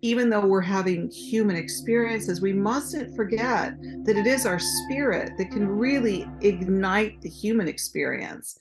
even though we're having human experiences, we mustn't forget that it is our spirit that can really ignite the human experience.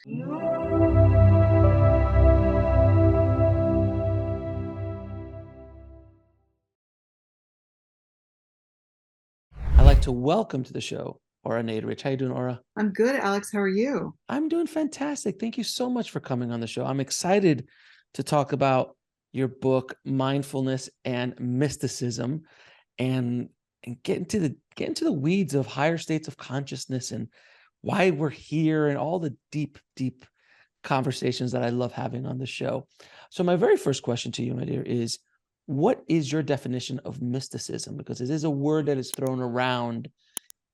I'd like to welcome to the show Aura Naderich. How you doing, Aura? I'm good, Alex. How are you? I'm doing fantastic. Thank you so much for coming on the show. I'm excited to talk about your book, Mindfulness and Mysticism, and get into the weeds of higher states of consciousness and why we're here and all the deep conversations that I love having on the show. So my very first question to you, my dear, is what is your definition of mysticism? Because it is a word that is thrown around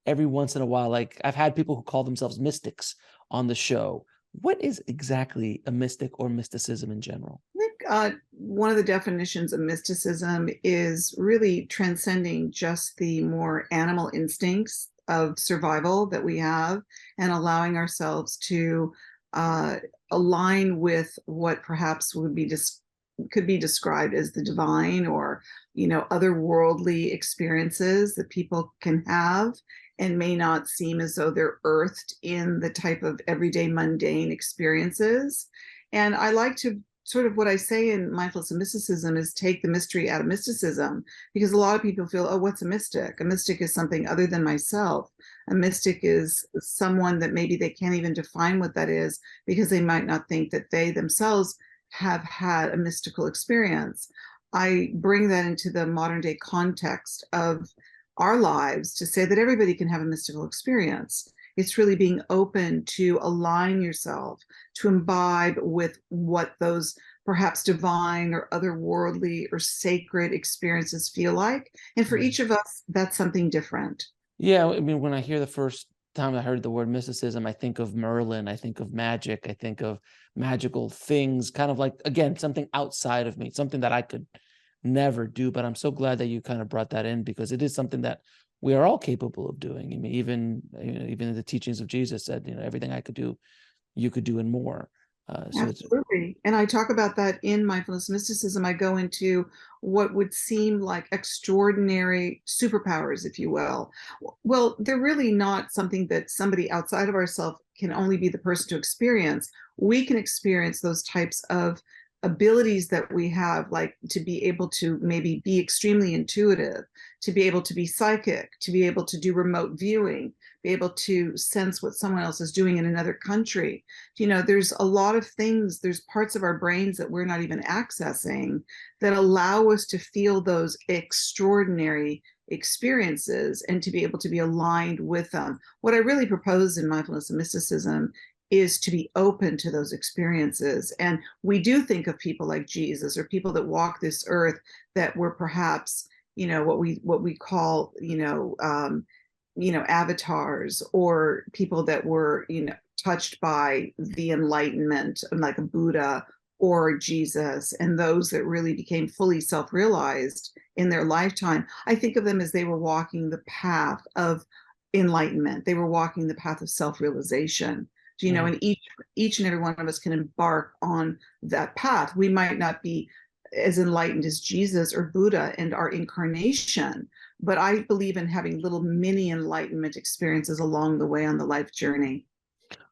every once in a while. Like I've had people who call themselves mystics on the show. What is exactly a mystic or mysticism in general? I think one of the definitions of mysticism is really transcending just the more animal instincts of survival that we have and allowing ourselves to uh, align with what perhaps could be described as the divine or otherworldly experiences that people can have and may not seem as though they're earthed in the type of everyday mundane experiences. And I like to sort of what I say in mindfulness and mysticism is take the mystery out of mysticism, because a lot of people feel, oh, what's a mystic? A mystic is something other than myself. A mystic is someone that maybe they can't even define what that is because they might not think that they themselves have had a mystical experience. I bring that into the modern day context of our lives to say that everybody can have a mystical experience. It's really being open to align yourself, to imbibe with what those perhaps divine or otherworldly or sacred experiences feel like. And for each of us, that's something different. Yeah, I mean, when I hear the first time I heard the word mysticism, I think of Merlin, I think of magic, I think of magical things, kind of like, again, something outside of me, something that I could never do. But I'm so glad that you kind of brought that in because it is something that we are all capable of doing. I mean, even the teachings of Jesus said, everything I could do, you could do and more. So it's Absolutely. And I talk about that in mindfulness mysticism. I go into what would seem like extraordinary superpowers, if you will. Well, they're really not something that somebody outside of ourselves can only be the person to experience. We can experience those types of abilities that we have, like to be able to maybe be extremely intuitive, to be able to be psychic, to be able to do remote viewing, be able to sense what someone else is doing in another country. There's a lot of things, there's parts of our brains that we're not even accessing that allow us to feel those extraordinary experiences and to be able to be aligned with them. What I really propose in mindfulness and mysticism is to be open to those experiences. And we do think of people like Jesus or people that walk this earth that were perhaps, what we call, avatars, or people that were, touched by the enlightenment, like a Buddha or Jesus, and those that really became fully self-realized in their lifetime. I think of them as they were walking the path of enlightenment. They were walking the path of self-realization. mm. And each and every one of us can embark on that path. We might not be as enlightened as Jesus or Buddha and our incarnation, but I believe in having little mini enlightenment experiences along the way on the life journey.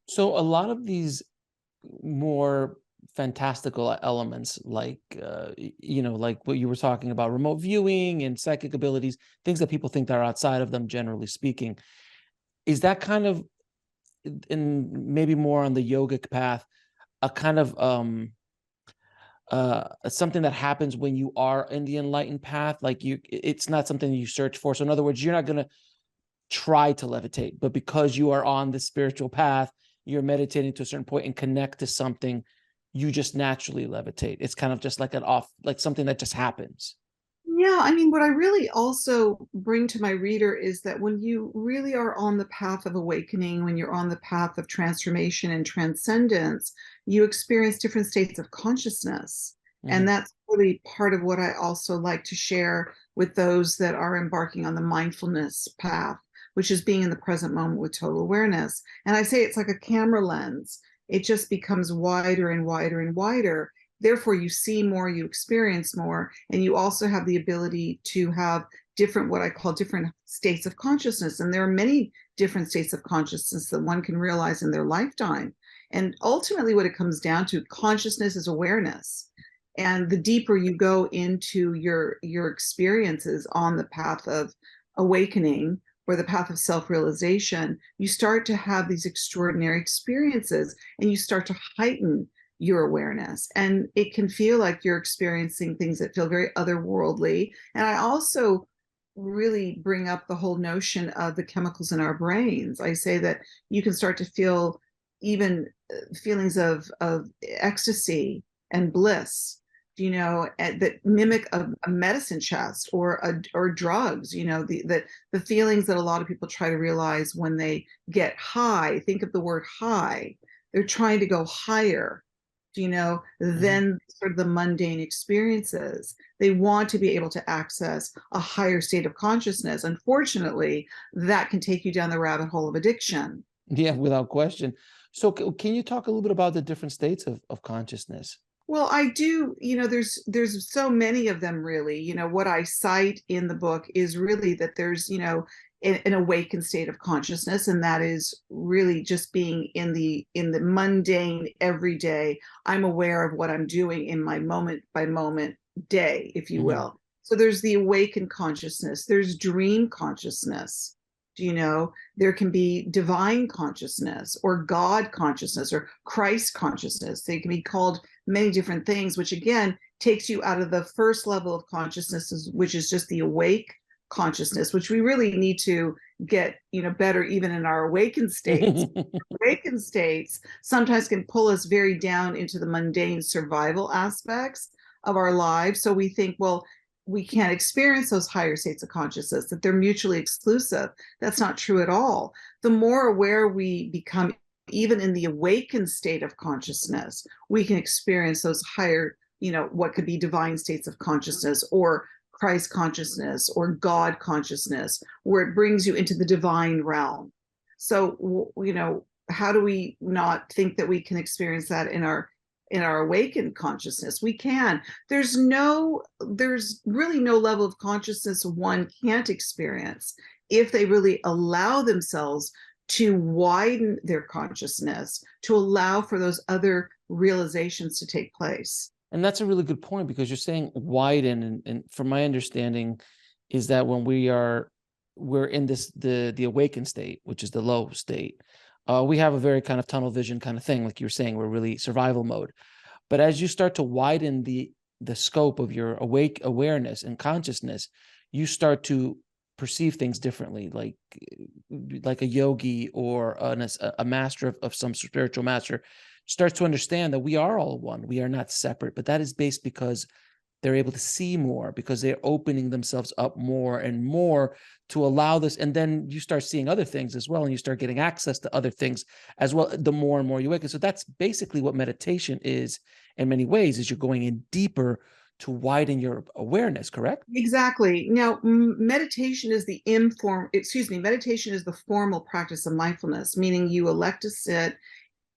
So a lot of these more fantastical elements like like what you were talking about, remote viewing and psychic abilities, things that people think that are outside of them, generally speaking, is that kind of, in maybe more on the yogic path, a kind of something that happens when you are in the enlightened path? Like it's not something you search for. So in other words, you're not going to try to levitate, but because you are on the spiritual path, you're meditating to a certain point and connect to something, you just naturally levitate. It's kind of just like like something that just happens. Yeah, I mean, what I really also bring to my reader is that when you really are on the path of awakening, when you're on the path of transformation and transcendence, you experience different states of consciousness. And Mhm. that's really part of what I also like to share with those that are embarking on the mindfulness path, which is being in the present moment with total awareness. And I say it's like a camera lens, it just becomes wider and wider and wider. therefore you see more, you experience more, and you also have the ability to have different, what I call different states of consciousness. And there are many different states of consciousness that one can realize in their lifetime. And ultimately, what it comes down to, consciousness is awareness. And the deeper you go into your experiences on the path of awakening or the path of self-realization, you start to have these extraordinary experiences, and you start to heighten your awareness. And it can feel like you're experiencing things that feel very otherworldly. And I also really bring up the whole notion of the chemicals in our brains. I say that you can start to feel even feelings of ecstasy and bliss, that mimic a medicine chest or drugs. The feelings that a lot of people try to realize when they get high. Think of the word high. They're trying to go higher, than sort of the mundane experiences. They want to be able to access a higher state of consciousness. Unfortunately, that can take you down the rabbit hole of addiction. Yeah, without question. So can you talk a little bit about the different states of consciousness? Well, I do, there's so many of them, really. What I cite in the book is really that there's, an awakened state of consciousness, and that is really just being in the mundane everyday. I'm aware of what I'm doing in my moment by moment day, if you will. So there's the awakened consciousness, there's dream consciousness. There can be divine consciousness or God consciousness or Christ consciousness. They can be called many different things, which again takes you out of the first level of consciousness, which is just the awake consciousness, which we really need to get better even in our awakened states. Awakened states sometimes can pull us very down into the mundane survival aspects of our lives. So we think, well, we can't experience those higher states of consciousness, that they're mutually exclusive. That's not true at all. The more aware we become, even in the awakened state of consciousness, we can experience those higher, what could be divine states of consciousness or Christ consciousness or God consciousness, where it brings you into the divine realm. So, how do we not think that we can experience that in our awakened consciousness? We can. There's really no level of consciousness one can't experience if they really allow themselves to widen their consciousness, to allow for those other realizations to take place. And that's a really good point, because you're saying widen, and from my understanding is that when we're in the awakened state, which is the low state, we have a very kind of tunnel vision kind of thing, like you were saying, we're really survival mode. But as you start to widen the scope of your awake awareness and consciousness, you start to perceive things differently, like a yogi or a master of some spiritual master starts to understand that we are all one. We are not separate, but that is based because they're able to see more, because they're opening themselves up more and more to allow this. And then you start seeing other things as well, and you start getting access to other things as well, the more and more you awaken. So that's basically what meditation is in many ways, is you're going in deeper to widen your awareness, correct? Exactly. Now, meditation is meditation is the formal practice of mindfulness, meaning you elect to sit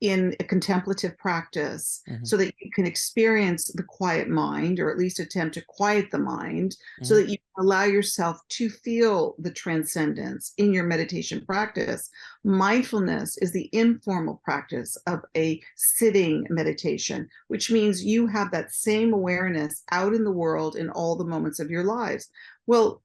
in a contemplative practice so that you can experience the quiet mind, or at least attempt to quiet the mind, so that you can allow yourself to feel the transcendence in your meditation practice. Mindfulness is the informal practice of a sitting meditation, which means you have that same awareness out in the world in all the moments of your lives. Well,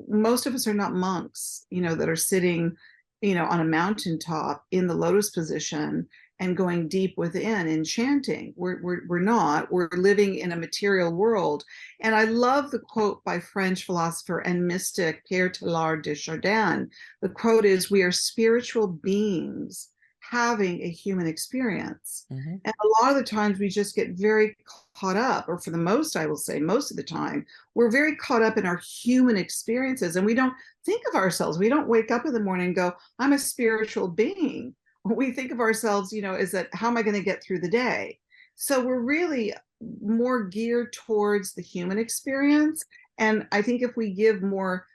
most of us are not monks, that are sitting on a mountaintop in the lotus position and going deep within and chanting. We're not. We're living in a material world. And I love the quote by French philosopher and mystic Pierre Teilhard de Chardin. The quote is, "We are spiritual beings having a human experience." And a lot of the times we just get very caught up, or for the most, I will say most of the time, we're very caught up in our human experiences, and we don't think of ourselves. We don't wake up in the morning and go, I'm a spiritual being. We think of ourselves, is that, how am I going to get through the day? So we're really more geared towards the human experience. And I think if we give more,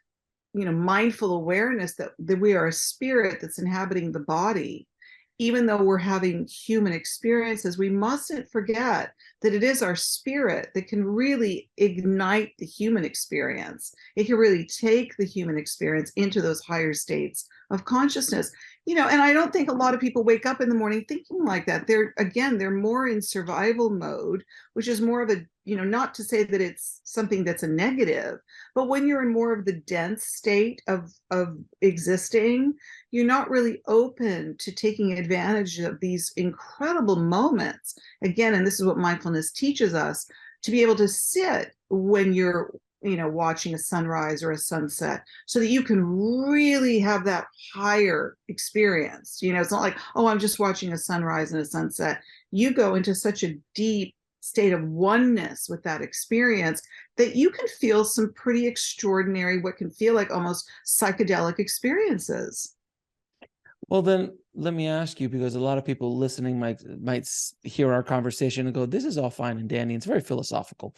mindful awareness that we are a spirit that's inhabiting the body, even though we're having human experiences, we mustn't forget that it is our spirit that can really ignite the human experience. It can really take the human experience into those higher states of consciousness. And I don't think a lot of people wake up in the morning thinking like that. They're more in survival mode, which is more of a, not to say that it's something that's a negative, but when you're in more of the dense state of existing, you're not really open to taking advantage of these incredible moments. Again, and this is what mindfulness teaches us, to be able to sit when you're watching a sunrise or a sunset, so that you can really have that higher experience. It's not like, oh, I'm just watching a sunrise and a sunset. You go into such a deep state of oneness with that experience that you can feel some pretty extraordinary, what can feel like almost psychedelic experiences. Well, then let me ask you, because a lot of people listening might hear our conversation and go, "This is all fine and dandy. It's very philosophical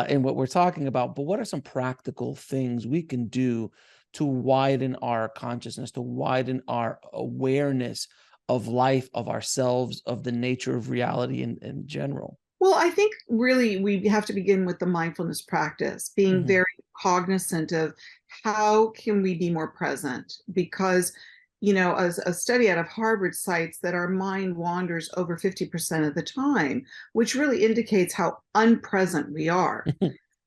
in what we're talking about. But what are some practical things we can do to widen our consciousness, to widen our awareness of life, of ourselves, of the nature of reality in general?" Well, I think really we have to begin with the mindfulness practice, being Mhm. very cognizant of how can we be more present, because as a study out of Harvard cites that our mind wanders over 50% of the time, which really indicates how unpresent we are,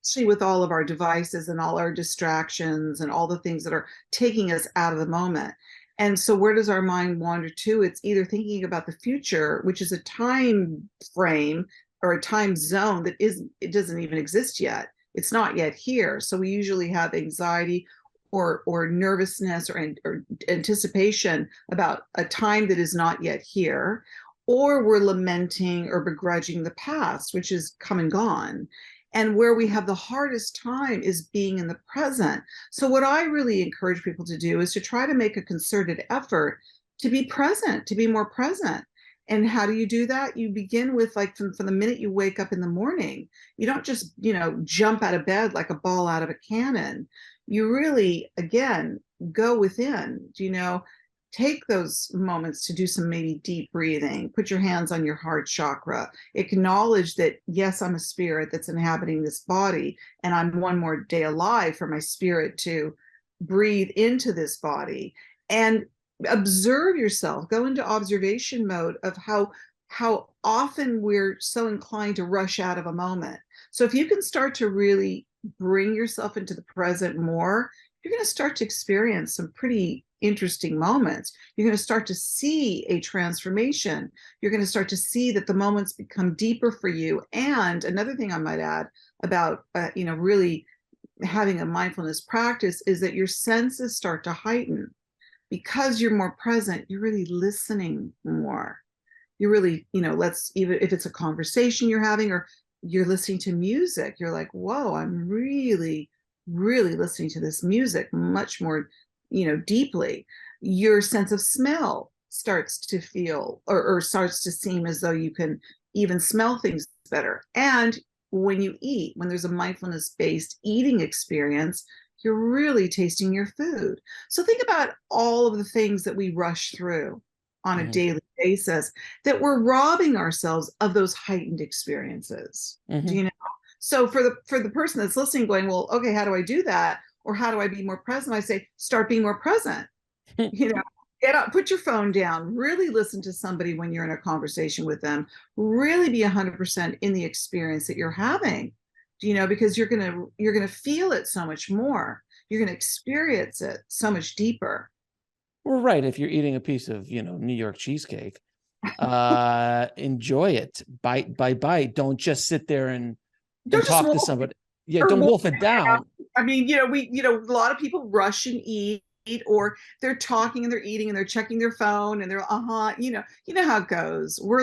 especially with all of our devices and all our distractions and all the things that are taking us out of the moment. And so where does our mind wander to? It's either thinking about the future, which is a time frame or a time zone it doesn't even exist yet. It's not yet here. So we usually have anxiety or nervousness or anticipation about a time that is not yet here, or we're lamenting or begrudging the past, which is come and gone. And where we have the hardest time is being in the present. So what I really encourage people to do is to try to make a concerted effort to be present, to be more present. And how do you do that? You begin with, like, from the minute you wake up in the morning. You don't just, jump out of bed like a ball out of a cannon. You really, again, go within, take those moments to do some maybe deep breathing, put your hands on your heart chakra, acknowledge that, yes, I'm a spirit that's inhabiting this body, and I'm one more day alive for my spirit to breathe into this body. And observe yourself, go into observation mode of how often we're so inclined to rush out of a moment. So if you can start to really bring yourself into the present more, you're going to start to experience some pretty interesting moments. You're going to start to see a transformation. You're going to start to see that the moments become deeper for you. And another thing I might add about really having a mindfulness practice is that your senses start to heighten. Because you're more present, you're really listening more. You're really, let's, even if it's a conversation you're having or you're listening to music, you're like, whoa, I'm really, really listening to this music much more, deeply. Your sense of smell starts to feel or starts to seem as though you can even smell things better. And when you eat, when there's a mindfulness based eating experience, you're really tasting your food. So think about all of the things that we rush through on a Mhm. daily basis, that we're robbing ourselves of those heightened experiences. Do Mhm. you know? So for the person that's listening going, well, okay, how do I do that? Or how do I be more present? I say, start being more present. You know, get up, put your phone down, really listen to somebody when you're in a conversation with them, really be 100% in the experience that you're having. Because you're gonna feel it so much more. You're gonna experience it so much deeper. Well, right. If you're eating a piece of, New York cheesecake, enjoy it bite by bite. Don't just sit there and Don't just talk to wolf somebody. Yeah, or don't wolf wolf it it down. down. I mean, a lot of people rush and eat, or they're talking and they're eating and they're checking their phone and they're you know how it goes. We're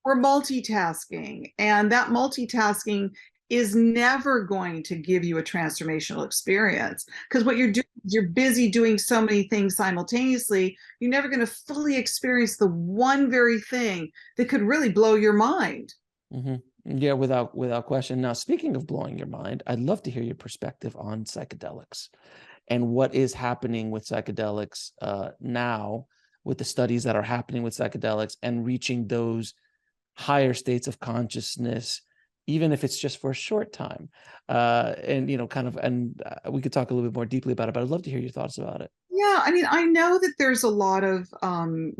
multitasking, and that multitasking is never going to give you a transformational experience, because what you're doing is you're busy doing so many things simultaneously. You're never going to fully experience the one very thing that could really blow your mind. Mhm. Yeah, without question. Now, speaking of blowing your mind, I'd love to hear your perspective on psychedelics and what is happening with psychedelics now. with the studies that are happening with psychedelics and reaching those higher states of consciousness, even if it's just for a short time. And, we could talk a little bit more deeply about it, but I'd love to hear your thoughts about it. Yeah, I mean, I know that there's a lot of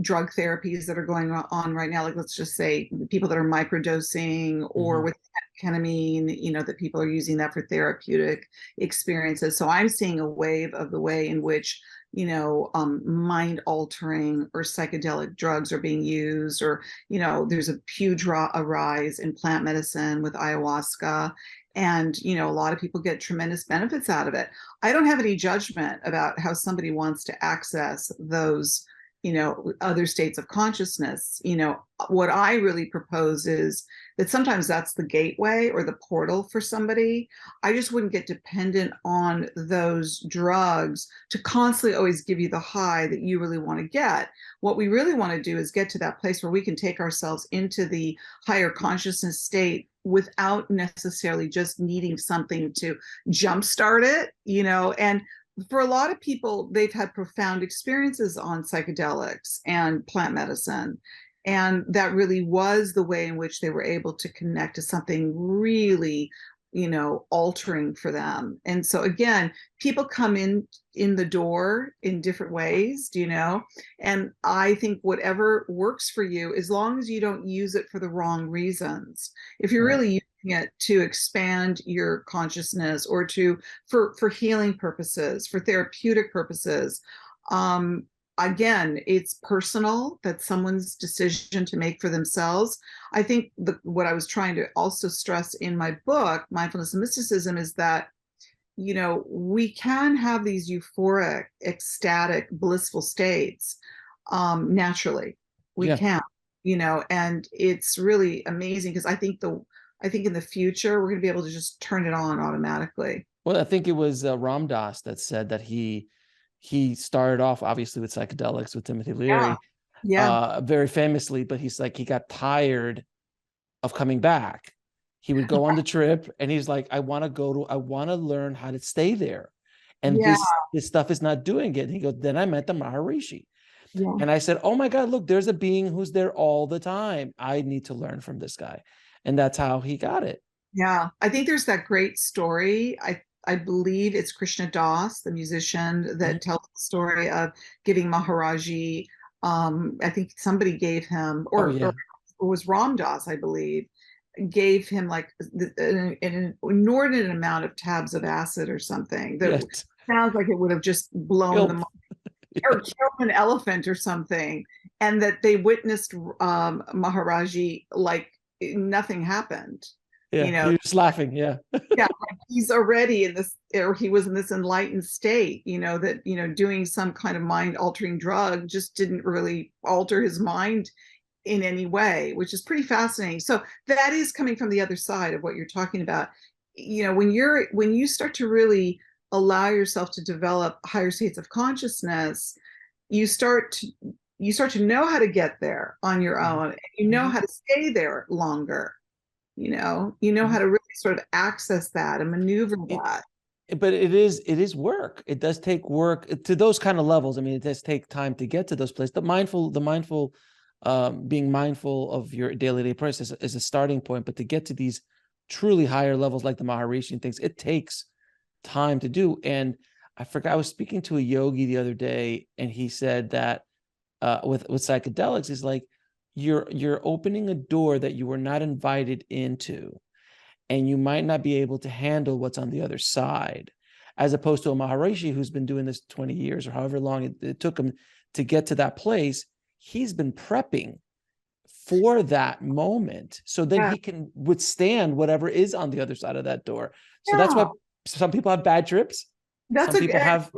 drug therapies that are going on right now. Like, let's just say people that are microdosing or Mhm. with ketamine, that people are using that for therapeutic experiences. So I'm seeing a wave of the way in which, mind altering or psychedelic drugs are being used, or, there's a huge a rise in plant medicine with ayahuasca. And, a lot of people get tremendous benefits out of it. I don't have any judgment about how somebody wants to access those, other states of consciousness. What I really propose is that sometimes that's the gateway or the portal for somebody. I just wouldn't get dependent on those drugs to constantly always give you the high that you really want to get. What we really want to do is get to that place where we can take ourselves into the higher consciousness state without necessarily just needing something to jumpstart it, and for a lot of people, they've had profound experiences on psychedelics and plant medicine. And that really was the way in which they were able to connect to something really, altering for them. And so again, people come in the door in different ways, and I think whatever works for you, as long as you don't use it for the wrong reasons. If you're Right. really using it to expand your consciousness or to for healing purposes, for therapeutic purposes, um again, it's personal. That's someone's decision to make for themselves. I think what I was trying to also stress in my book, Mindfulness and Mysticism, is that we can have these euphoric, ecstatic, blissful states naturally. We Yeah. can, and it's really amazing because I think in the future we're going to be able to just turn it on automatically. Well, I think it was Ram Dass that said that he started off obviously with psychedelics with Timothy Yeah, Leary, yeah, very famously, but he's like he got tired of coming back. He would go on the trip and he's like, I want to learn how to stay there. And yeah, this stuff is not doing it. And he goes, then I met the Maharishi. yeah. And I said, oh my God, look, there's a being who's there all the time. I need to learn from this guy. And that's how he got it. Yeah, I think there's that great story. I believe it's Krishna Das, the musician, Mhm. that tells the story of giving Maharaji. I think somebody gave him, Oh or yeah. it was Ram Dass, I believe, gave him like an inordinate amount of tabs of acid or something that Yes. sounds like it would have just blown Killed. them or killed an elephant or something, and that they witnessed Maharaji like nothing happened. You Yeah. know, He was laughing. Yeah. yeah, like he's already in this, or he was in this enlightened state, that, doing some kind of mind altering drug just didn't really alter his mind in any way, which is pretty fascinating. So that is coming from the other side of what you're talking about. When you start to really allow yourself to develop higher states of consciousness, you start to know how to get there on your Mhm. own. You know Mhm. how to stay there longer. How Mhm. to really sort of access that and maneuver It, that. but it is work. It does take work to those kind of levels. I mean, it does take time to get to those places. The mindful, being mindful of your daily process is a starting point. But to get to these truly higher levels, like the Maharishi and things, it takes time to do. And I forgot, I was speaking to a yogi the other day, and he said that with psychedelics is like you're opening a door that you were not invited into, and you might not be able to handle what's on the other side, as opposed to a Maharishi who's been doing this 20 years or however long it took him to get to that place. He's been prepping for that moment so then Yeah, he can withstand whatever is on the other side of that door. So that's yeah, why some people have bad trips. that's Some a people have,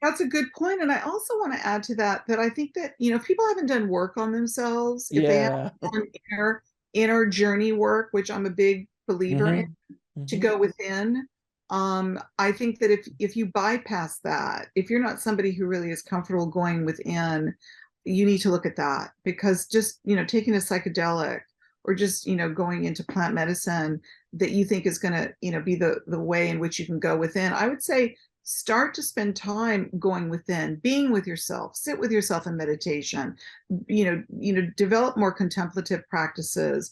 that's a good point. And I also want to add to that that I think that if people haven't done work on themselves, if they haven't yeah. done inner journey work, which I'm a big believer in, Hmm. to Hmm. go within. I think that if you bypass that, if you're not somebody who really is comfortable going within, you need to look at that, because just taking a psychedelic or just going into plant medicine that you think is going to be the way in which you can go within, I would say start to spend time going within, being with yourself, sit with yourself in meditation, develop more contemplative practices,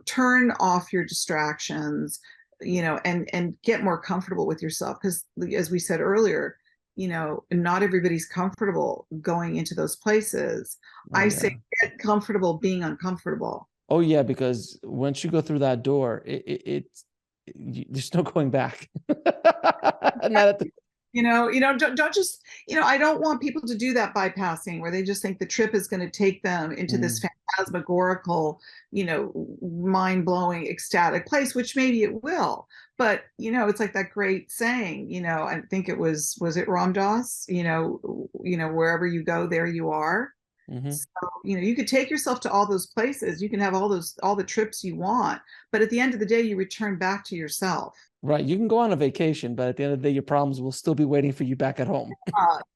turn off your distractions, and get more comfortable with yourself. Because as we said earlier, not everybody's comfortable going into those places. Oh I say yeah. get comfortable being uncomfortable. Oh yeah, because once you go through that door, there's no going back. Not at the, Don't just, I don't want people to do that bypassing where they just think the trip is going to take them into this Mm, phantasmagorical, mind-blowing, ecstatic place, which maybe it will. But, it's like that great saying, I think was it Ram Dass, wherever you go, there you are. mhm. So, you could take yourself to all those places. You can have all the trips you want, but at the end of the day, you return back to yourself. Right. You can go on a vacation, but at the end of the day, your problems will still be waiting for you back at home.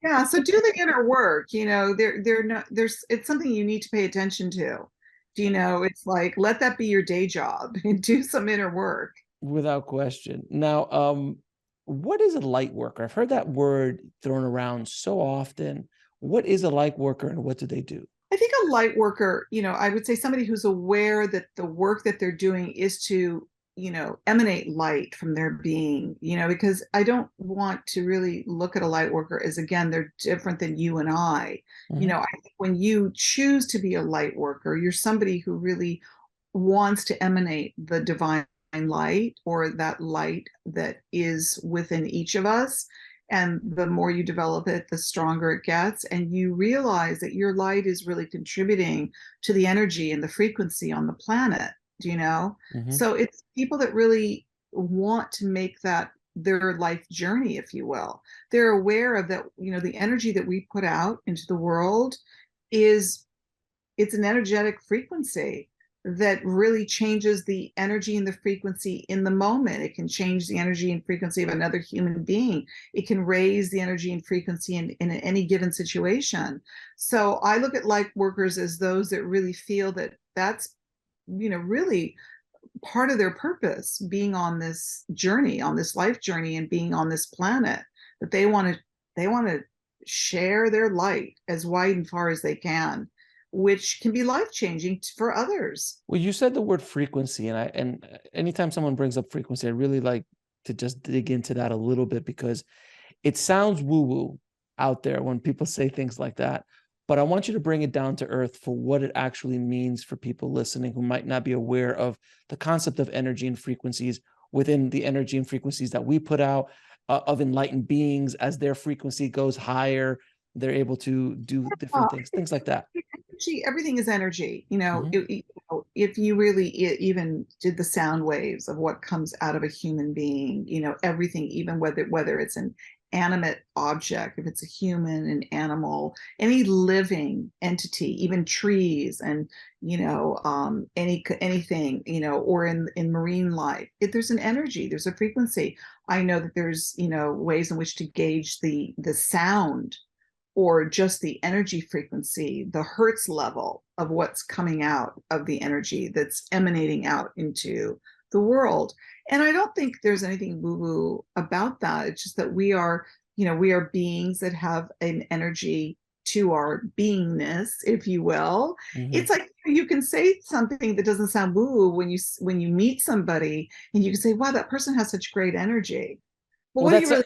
Yeah, so do the inner work. They're not there's it's something you need to pay attention to. It's like let that be your day job and do some inner work. Without question. Now, what is a light worker? I've heard that word thrown around so often. What is a light worker and what do they do? I think a light worker, I would say somebody who's aware that the work that they're doing is to, emanate light from their being, because I don't want to really look at a light worker as, again, they're different than you and I. Mhm. I think when you choose to be a light worker, you're somebody who really wants to emanate the divine light or that light that is within each of us. And the more you develop it, the stronger it gets. And you realize that your light is really contributing to the energy and the frequency on the planet, do you know? Mhm. So it's people that really want to make that their life journey, if you will. They're aware of that, the energy that we put out into the world is it's an energetic frequency that really changes the energy and the frequency in the moment. It can change the energy and frequency of another human being. It can raise the energy and frequency in any given situation. So I look at light workers as those that really feel that that's, really part of their purpose, being on this journey, on this life journey, and being on this planet, that they want to share their light as wide and far as they can, which can be life changing for others. Well, you said the word frequency, and anytime someone brings up frequency, I really like to just dig into that a little bit because it sounds woo-woo out there when people say things like that. But I want you to bring it down to earth for what it actually means for people listening who might not be aware of the concept of energy and frequencies within the energy and frequencies that we put out of enlightened beings. As their frequency goes higher, they're able to do different things like that. Energy, everything is energy. Mhm. If you really even did the sound waves of what comes out of a human being, everything, even whether it's an animate object, if it's a human, an animal, any living entity, even trees, and anything, or in marine life, if there's an energy, there's a frequency. I know that there's ways in which to gauge the sound or just the energy frequency, the hertz level of what's coming out of the energy that's emanating out into the world. And I don't think there's anything woo-woo about that. It's just that we are beings that have an energy to our beingness, if you will. Mhm. It's like you can say something that doesn't sound woo when you meet somebody and you can say, wow, that person has such great energy. But Well, that's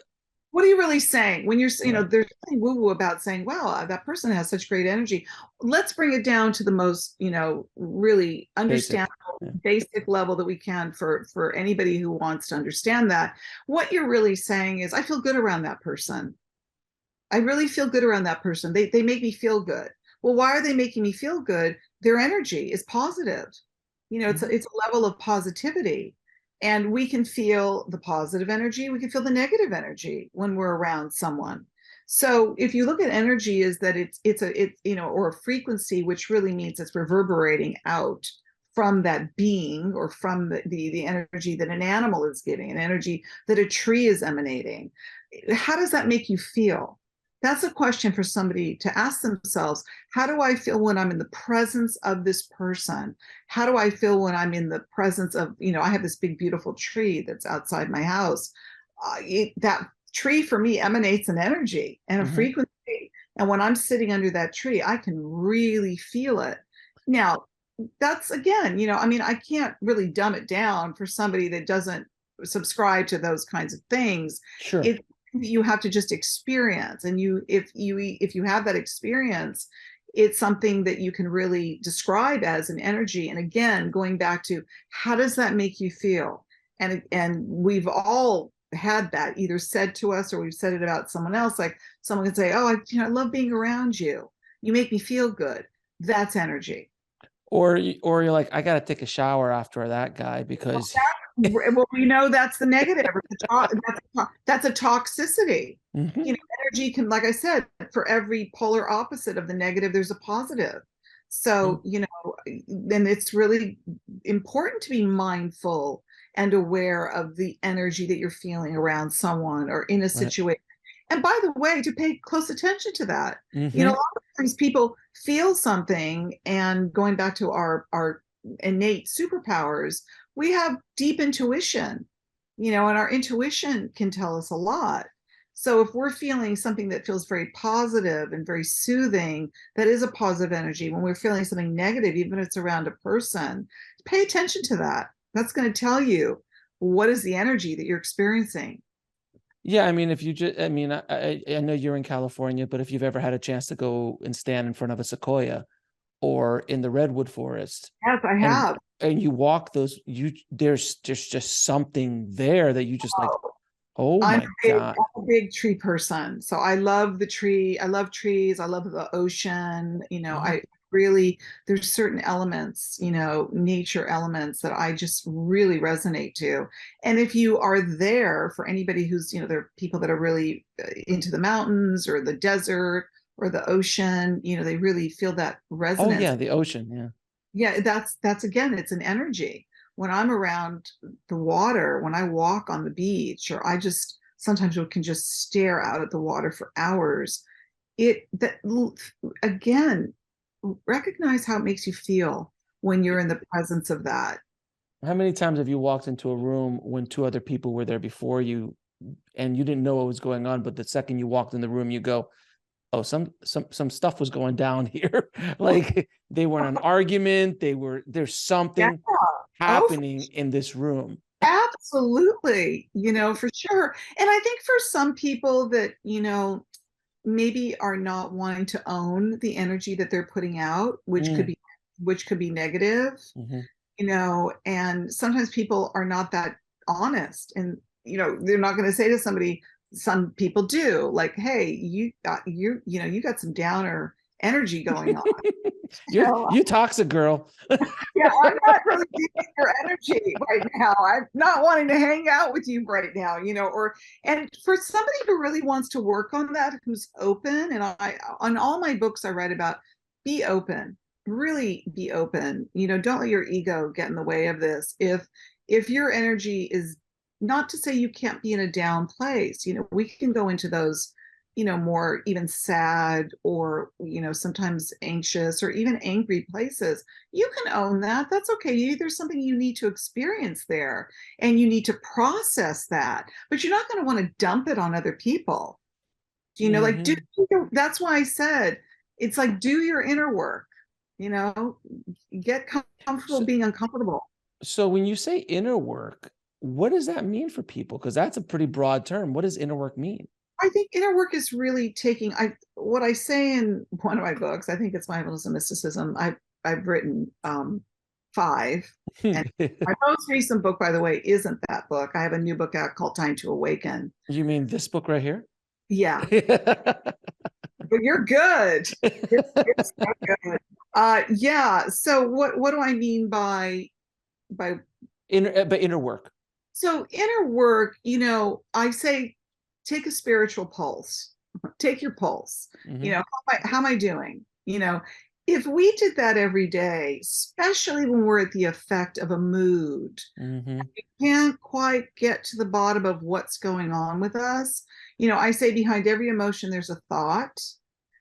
what are you really saying when right. there's something woo woo about saying, wow, that person has such great energy. Let's bring it down to the most, really Basic. understandable, Yeah. basic level that we can for anybody who wants to understand that. What you're really saying is, I feel good around that person. I really feel good around that person. They make me feel good. Well, why are they making me feel good? Their energy is positive. It's Mhm. it's a level of positivity. And we can feel the positive energy, we can feel the negative energy when we're around someone. So if you look at energy is that or a frequency, which really means it's reverberating out from that being or from the energy that an animal is giving, an energy that a tree is emanating. How does that make you feel? That's a question for somebody to ask themselves. How do I feel when I'm in the presence of this person? How do I feel when I'm in the presence of, I have this big, beautiful tree that's outside my house. That tree for me emanates an energy and a Hmm. frequency. And when I'm sitting under that tree, I can really feel it. Now, that's again, I mean, I can't really dumb it down for somebody that doesn't subscribe to those kinds of things. Sure. It you have to just experience, and if you have that experience, it's something that you can really describe as an energy. And again, going back to how does that make you feel? And we've all had that either said to us or we've said it about someone else. Like someone can say, "Oh, I love being around you. You make me feel good." That's energy. Or you're like, I gotta take a shower after that guy because Well, we know that's the negative. That's a toxicity. Mhm. Energy can, like I said, for every polar opposite of the negative, there's a positive. Mm, So, then it's really important to be mindful and aware of the energy that you're feeling around someone or in a right. situation. And by the way, to pay close attention to that. A Hmm. lot of times people feel something, and going back to our innate superpowers, we have deep intuition, and our intuition can tell us a lot. So if we're feeling something that feels very positive and very soothing, that is a positive energy. When we're feeling something negative, even if it's around a person, pay attention to that. That's going to tell you what is the energy that you're experiencing. Yeah, I mean, if you just, I mean, I know you're in California, but if you've ever had a chance to go and stand in front of a sequoia or in the redwood forest, Yes, I and have. you walk those, there's just something there that you just like, Oh, oh my God. I'm a big tree person. So I love the tree. I love trees. I love the ocean. Mhm. I really, there's certain elements, nature elements that I just really resonate to. And if you are there, for anybody who's, there are people that are really into the mountains or the desert or the ocean, they really feel that Oh resonance. yeah, the ocean. Yeah. Yeah, that's again, it's an energy. When I'm around the water, when I walk on the beach, or I just sometimes can just stare out at the water for hours, it that again, recognize how it makes you feel when you're in the presence of that. How many times have you walked into a room when two other people were there before you and you didn't know what was going on, but the second you walked in the room, you go, "Oh, some stuff was going down here." Like they were in an argument, there's Yeah. something Oh, happening in this room. absolutely, for sure. And I think for some people that, maybe are not wanting to own the energy that they're putting out, Mm, which could be negative, mhm. and sometimes people are not that honest, and they're not going to say to somebody. Some people do, like, "Hey, you got some downer energy going on." You toxic girl. Yeah, I'm not really feeling your energy right now. I'm not wanting to hang out with you right now, and for somebody who really wants to work on that, who's open, and on all my books I write about, be open, really be open. Don't let your ego get in the way of this. If your energy is, not to say you can't be in a down place, we can go into those, more even sad or, sometimes anxious or even angry places. You can own that. That's okay. There's something you need to experience there, and you need to process that, but you're not going to want to dump it on other people. Like, Mhm. that's why I said it's like, do your inner work, you know, get comfortable So, being uncomfortable. so when you say inner work, what does that mean for people? Because that's a pretty broad term. What does inner work mean? I think inner work is really taking, what I say in one of my books. I think it's Mindfulness and Mysticism. I've written five, and my most recent book, by the way, isn't that book. I have a new book out called Time to Awaken. You mean this book right here? Yeah, but you're good. You're so good. Yeah. So what do I mean by But inner work. so inner work? I say take a spiritual pulse. Take your pulse. Hmm. How am I doing? If we did that every day, especially when we're at the effect of a mood, Hmm. can't quite get to the bottom of what's going on with us. I say behind every emotion there's a thought.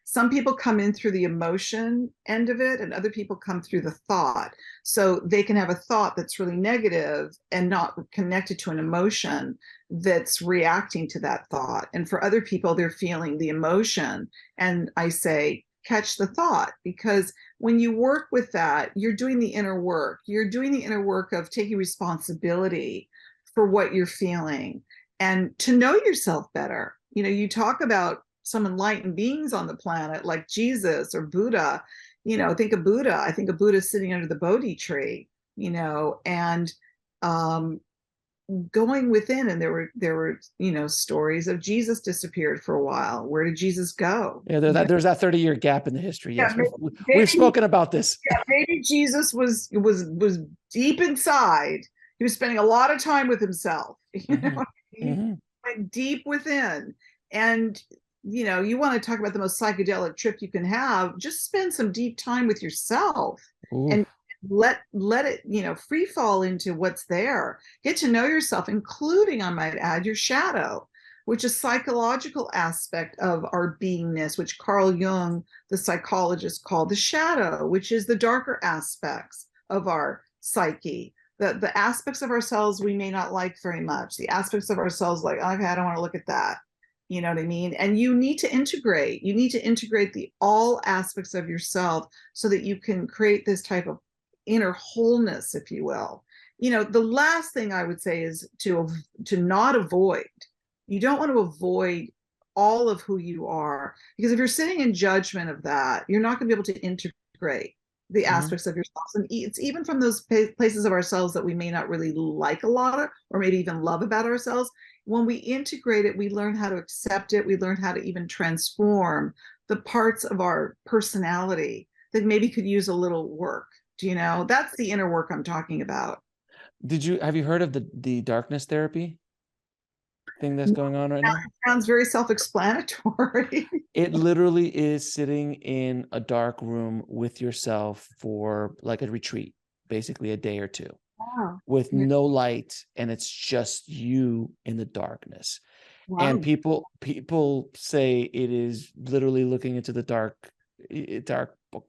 Some people come in through the emotion end of it, and other people come through the thought. So they can have a thought that's really negative and not connected to an emotion that's reacting to that thought. And for other people, they're feeling the emotion. And I say, catch the thought, because when you work with that, you're doing the inner work. You're doing the inner work of taking responsibility for what you're feeling and to know yourself better. You know, you talk about some enlightened beings on the planet like Jesus or Buddha. You know, think of Buddha. I think of Buddha sitting under the Bodhi tree, you know, and going within, and there were stories of Jesus disappeared for a while. Where did Jesus go? Yeah, there's that 30-year gap in the history. Yes, Yeah, we've spoken about this. Yeah, maybe Jesus was deep inside. He was spending a lot of time with himself. You know, he went deep within. And you want to talk about the most psychedelic trip you can have, just spend some deep time with yourself. Ooh. And let it free fall into what's there. Get to know yourself, including, I might add, your shadow, which is psychological aspect of our beingness, which Carl Jung, the psychologist, called the shadow, which is the darker aspects of our psyche, the aspects of ourselves we may not like very much, the aspects of ourselves like, okay, I don't want to look at that. You know what I mean? And you need to integrate the all aspects of yourself so that you can create this type of inner wholeness, if you will. The last thing I would say is to not avoid. You don't want to avoid all of who you are, because if you're sitting in judgment of that, you're not going to be able to integrate the aspects of yourselves. And it's even from those places of ourselves that we may not really like a lot of, or maybe even love about ourselves. When we integrate it, we learn how to accept it. We learn how to even transform the parts of our personality that maybe could use a little work. That's the inner work I'm talking about. Have you heard of the darkness therapy thing that's going on right now? It sounds very self-explanatory. It literally is sitting in a dark room with yourself for like a retreat, basically a day or two. Wow. With no light, and it's just you in the darkness. Wow. And people say it is literally looking into the dark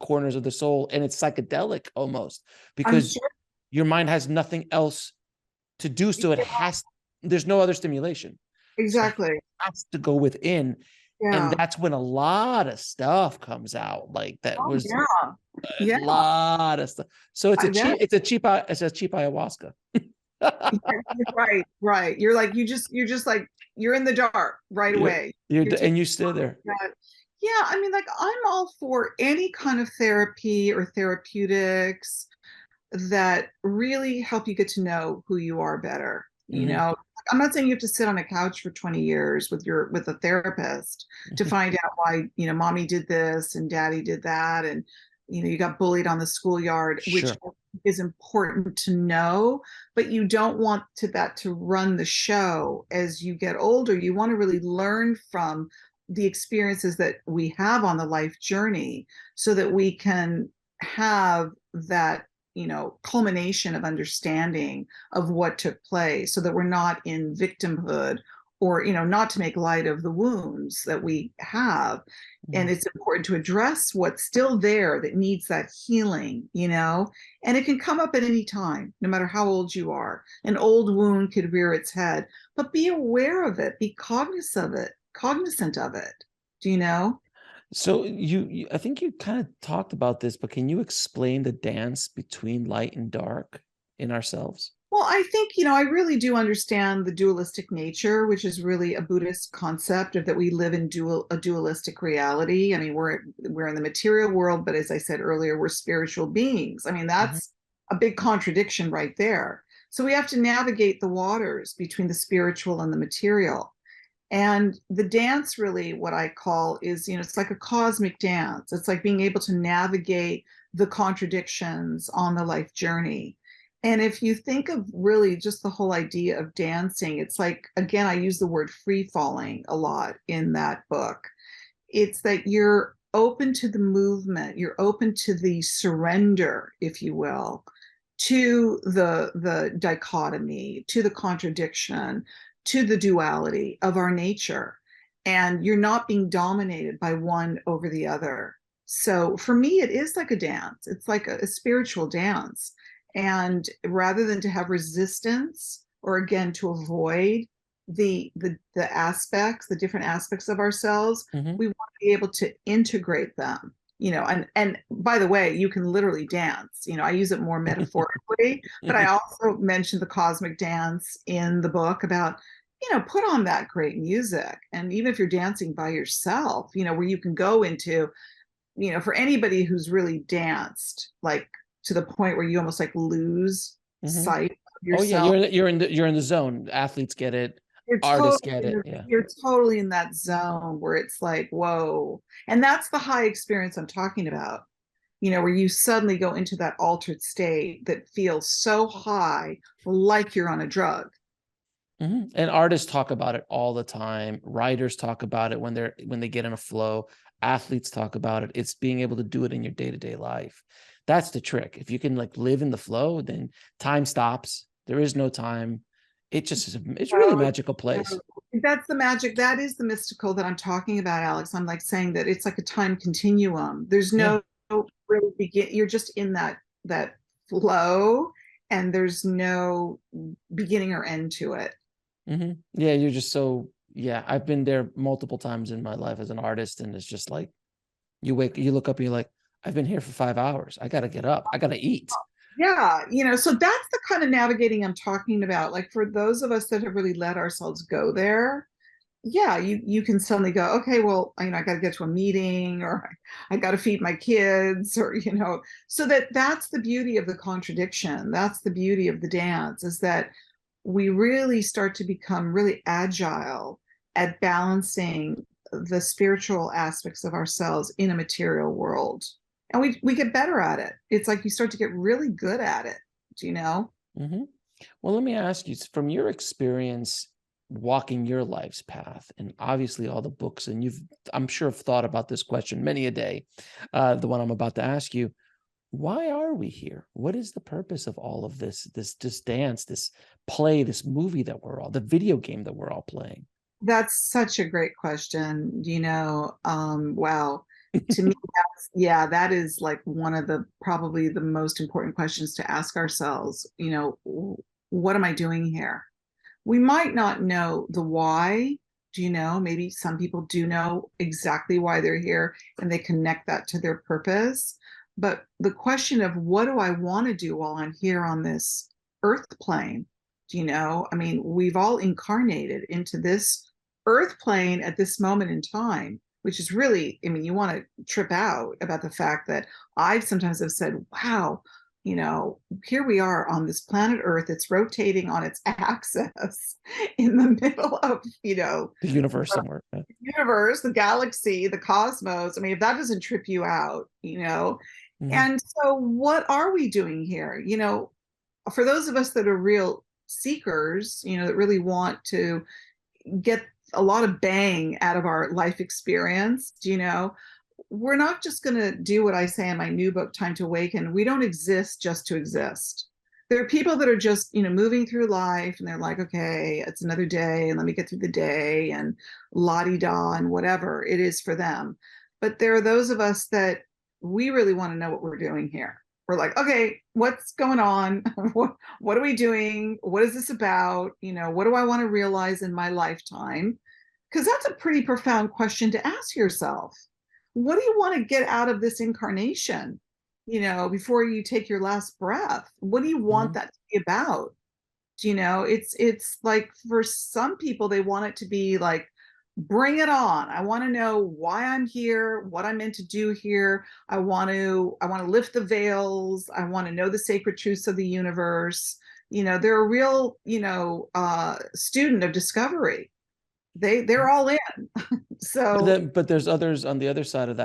corners of the soul, and it's psychedelic almost, because your mind has nothing else to do, so there's no other stimulation. Exactly. So it has to go within. Yeah. And that's when a lot of stuff comes out. Like that was a lot of stuff. So it's a cheap ayahuasca. Right. You're in the dark right away. You stay there. Yeah, I mean, I'm all for any kind of therapy or therapeutics that really help you get to know who you are better. I'm not saying you have to sit on a couch for 20 years with a therapist to find out why, mommy did this and daddy did that, and you got bullied on the schoolyard, which is important to know, but you don't want that to run the show. As you get older, you want to really learn from the experiences that we have on the life journey, so that we can have that culmination of understanding of what took place, so that we're not in victimhood, or not to make light of the wounds that we have. And it's important to address what's still there that needs that healing, and it can come up at any time, no matter how old you are. An old wound could rear its head, but be aware of it, be cognizant of it. Do you know? So I think you kind of talked about this, but can you explain the dance between light and dark in ourselves? Well, I think, I really do understand the dualistic nature, which is really a Buddhist concept of that we live in a dualistic reality. I mean, we're in the material world, but as I said earlier, we're spiritual beings. I mean, that's a big contradiction right there. So we have to navigate the waters between the spiritual and the material. And the dance, really, what I call is, it's like a cosmic dance. It's like being able to navigate the contradictions on the life journey. And if you think of really just the whole idea of dancing, it's like, again, I use the word free falling a lot in that book. It's that you're open to the movement, you're open to the surrender, if you will, to the dichotomy, to the contradiction, to the duality of our nature. and you're not being dominated by one over the other. So for me, it is like a dance. It's like a spiritual dance. And rather than to have resistance or again to avoid the aspects, the different aspects of ourselves, Hmm. we want to be able to integrate them. And by the way, you can literally dance. I use it more metaphorically, but I also mentioned the cosmic dance in the book about put on that great music. And even if you're dancing by yourself, where you can go into, for anybody who's really danced, like to the point where you almost like lose Hmm. sight of Oh yeah, yourself. you're in the zone. Athletes get it, You're artists totally get in it. the, Yeah. you're totally in that zone where it's like, whoa. And that's the high experience I'm talking about, where you suddenly go into that altered state that feels so high, like you're on a drug. And artists talk about it all the time. Writers talk about it when they get in a flow. Athletes talk about it. It's being able to do it in your day-to-day life. That's the trick. If you can like live in the flow, then time stops. There is no time. It just is it's really a So magical place. that's the magic. That is the mystical that I'm talking about, Alex. I'm like saying that it's like a time continuum. There's Yeah. no really begin. You're just in that flow, and there's no beginning or end to it. Yeah, you're just so yeah. I've been there multiple times in my life as an artist, and it's just like you look up, and you're like, I've been here for 5 hours. I gotta get up. I gotta eat. Yeah, so that's the kind of navigating I'm talking about. Like for those of us that have really let ourselves go there, yeah, you can suddenly go, okay, well, I got to get to a meeting, or I got to feed my kids, or so that's the beauty of the contradiction. That's the beauty of the dance, is that we really start to become really agile at balancing the spiritual aspects of ourselves in a material world. And we get better at it. It's like you start to get really good at it, do you know? Hmm. Well, let me ask you, from your experience walking your life's path, and obviously all the books, and I'm sure, have thought about this question many a day, the one I'm about to ask you. Why are we here? What is the purpose of all of this dance, this play, this movie the video game that we're all playing? That's such a great question. Wow. To me, yeah, that is like one of the probably the most important questions to ask ourselves. What am I doing here? We might not know the why. Do you know? Maybe some people do know exactly why they're here and they connect that to their purpose. But the question of what do I want to do while I'm here on this earth plane? I mean, we've all incarnated into this earth plane at this moment in time, which is really, I mean, you want to trip out about the fact that I've sometimes have said, wow, here we are on this planet Earth. It's rotating on its axis in the middle of, The universe somewhere. the universe, the galaxy, the cosmos. I mean, if that doesn't trip you out, Mhm. And so what are we doing here? For those of us that are real seekers, that really want to get a lot of bang out of our life experience, we're not just going to do what I say in my new book, Time to Awaken. We don't exist just to exist. There are people that are just, moving through life and they're like, okay, it's another day and let me get through the day and la di da and whatever it is for them. But there are those of us that we really want to know what we're doing here. We're like, okay, what's going on? What are we doing? What is this about? What do I want to realize in my lifetime? Because that's a pretty profound question to ask yourself. What do you want to get out of this incarnation? Before you take your last breath, what do you want Mhm. that to be about? It's like for some people they want it to be like, bring it on. I want to know why I'm here, what I'm meant to do here. I want to lift the veils. I want to know the sacred truths of the universe. They're a real, student of discovery. They're all in. So But there's others on the other side of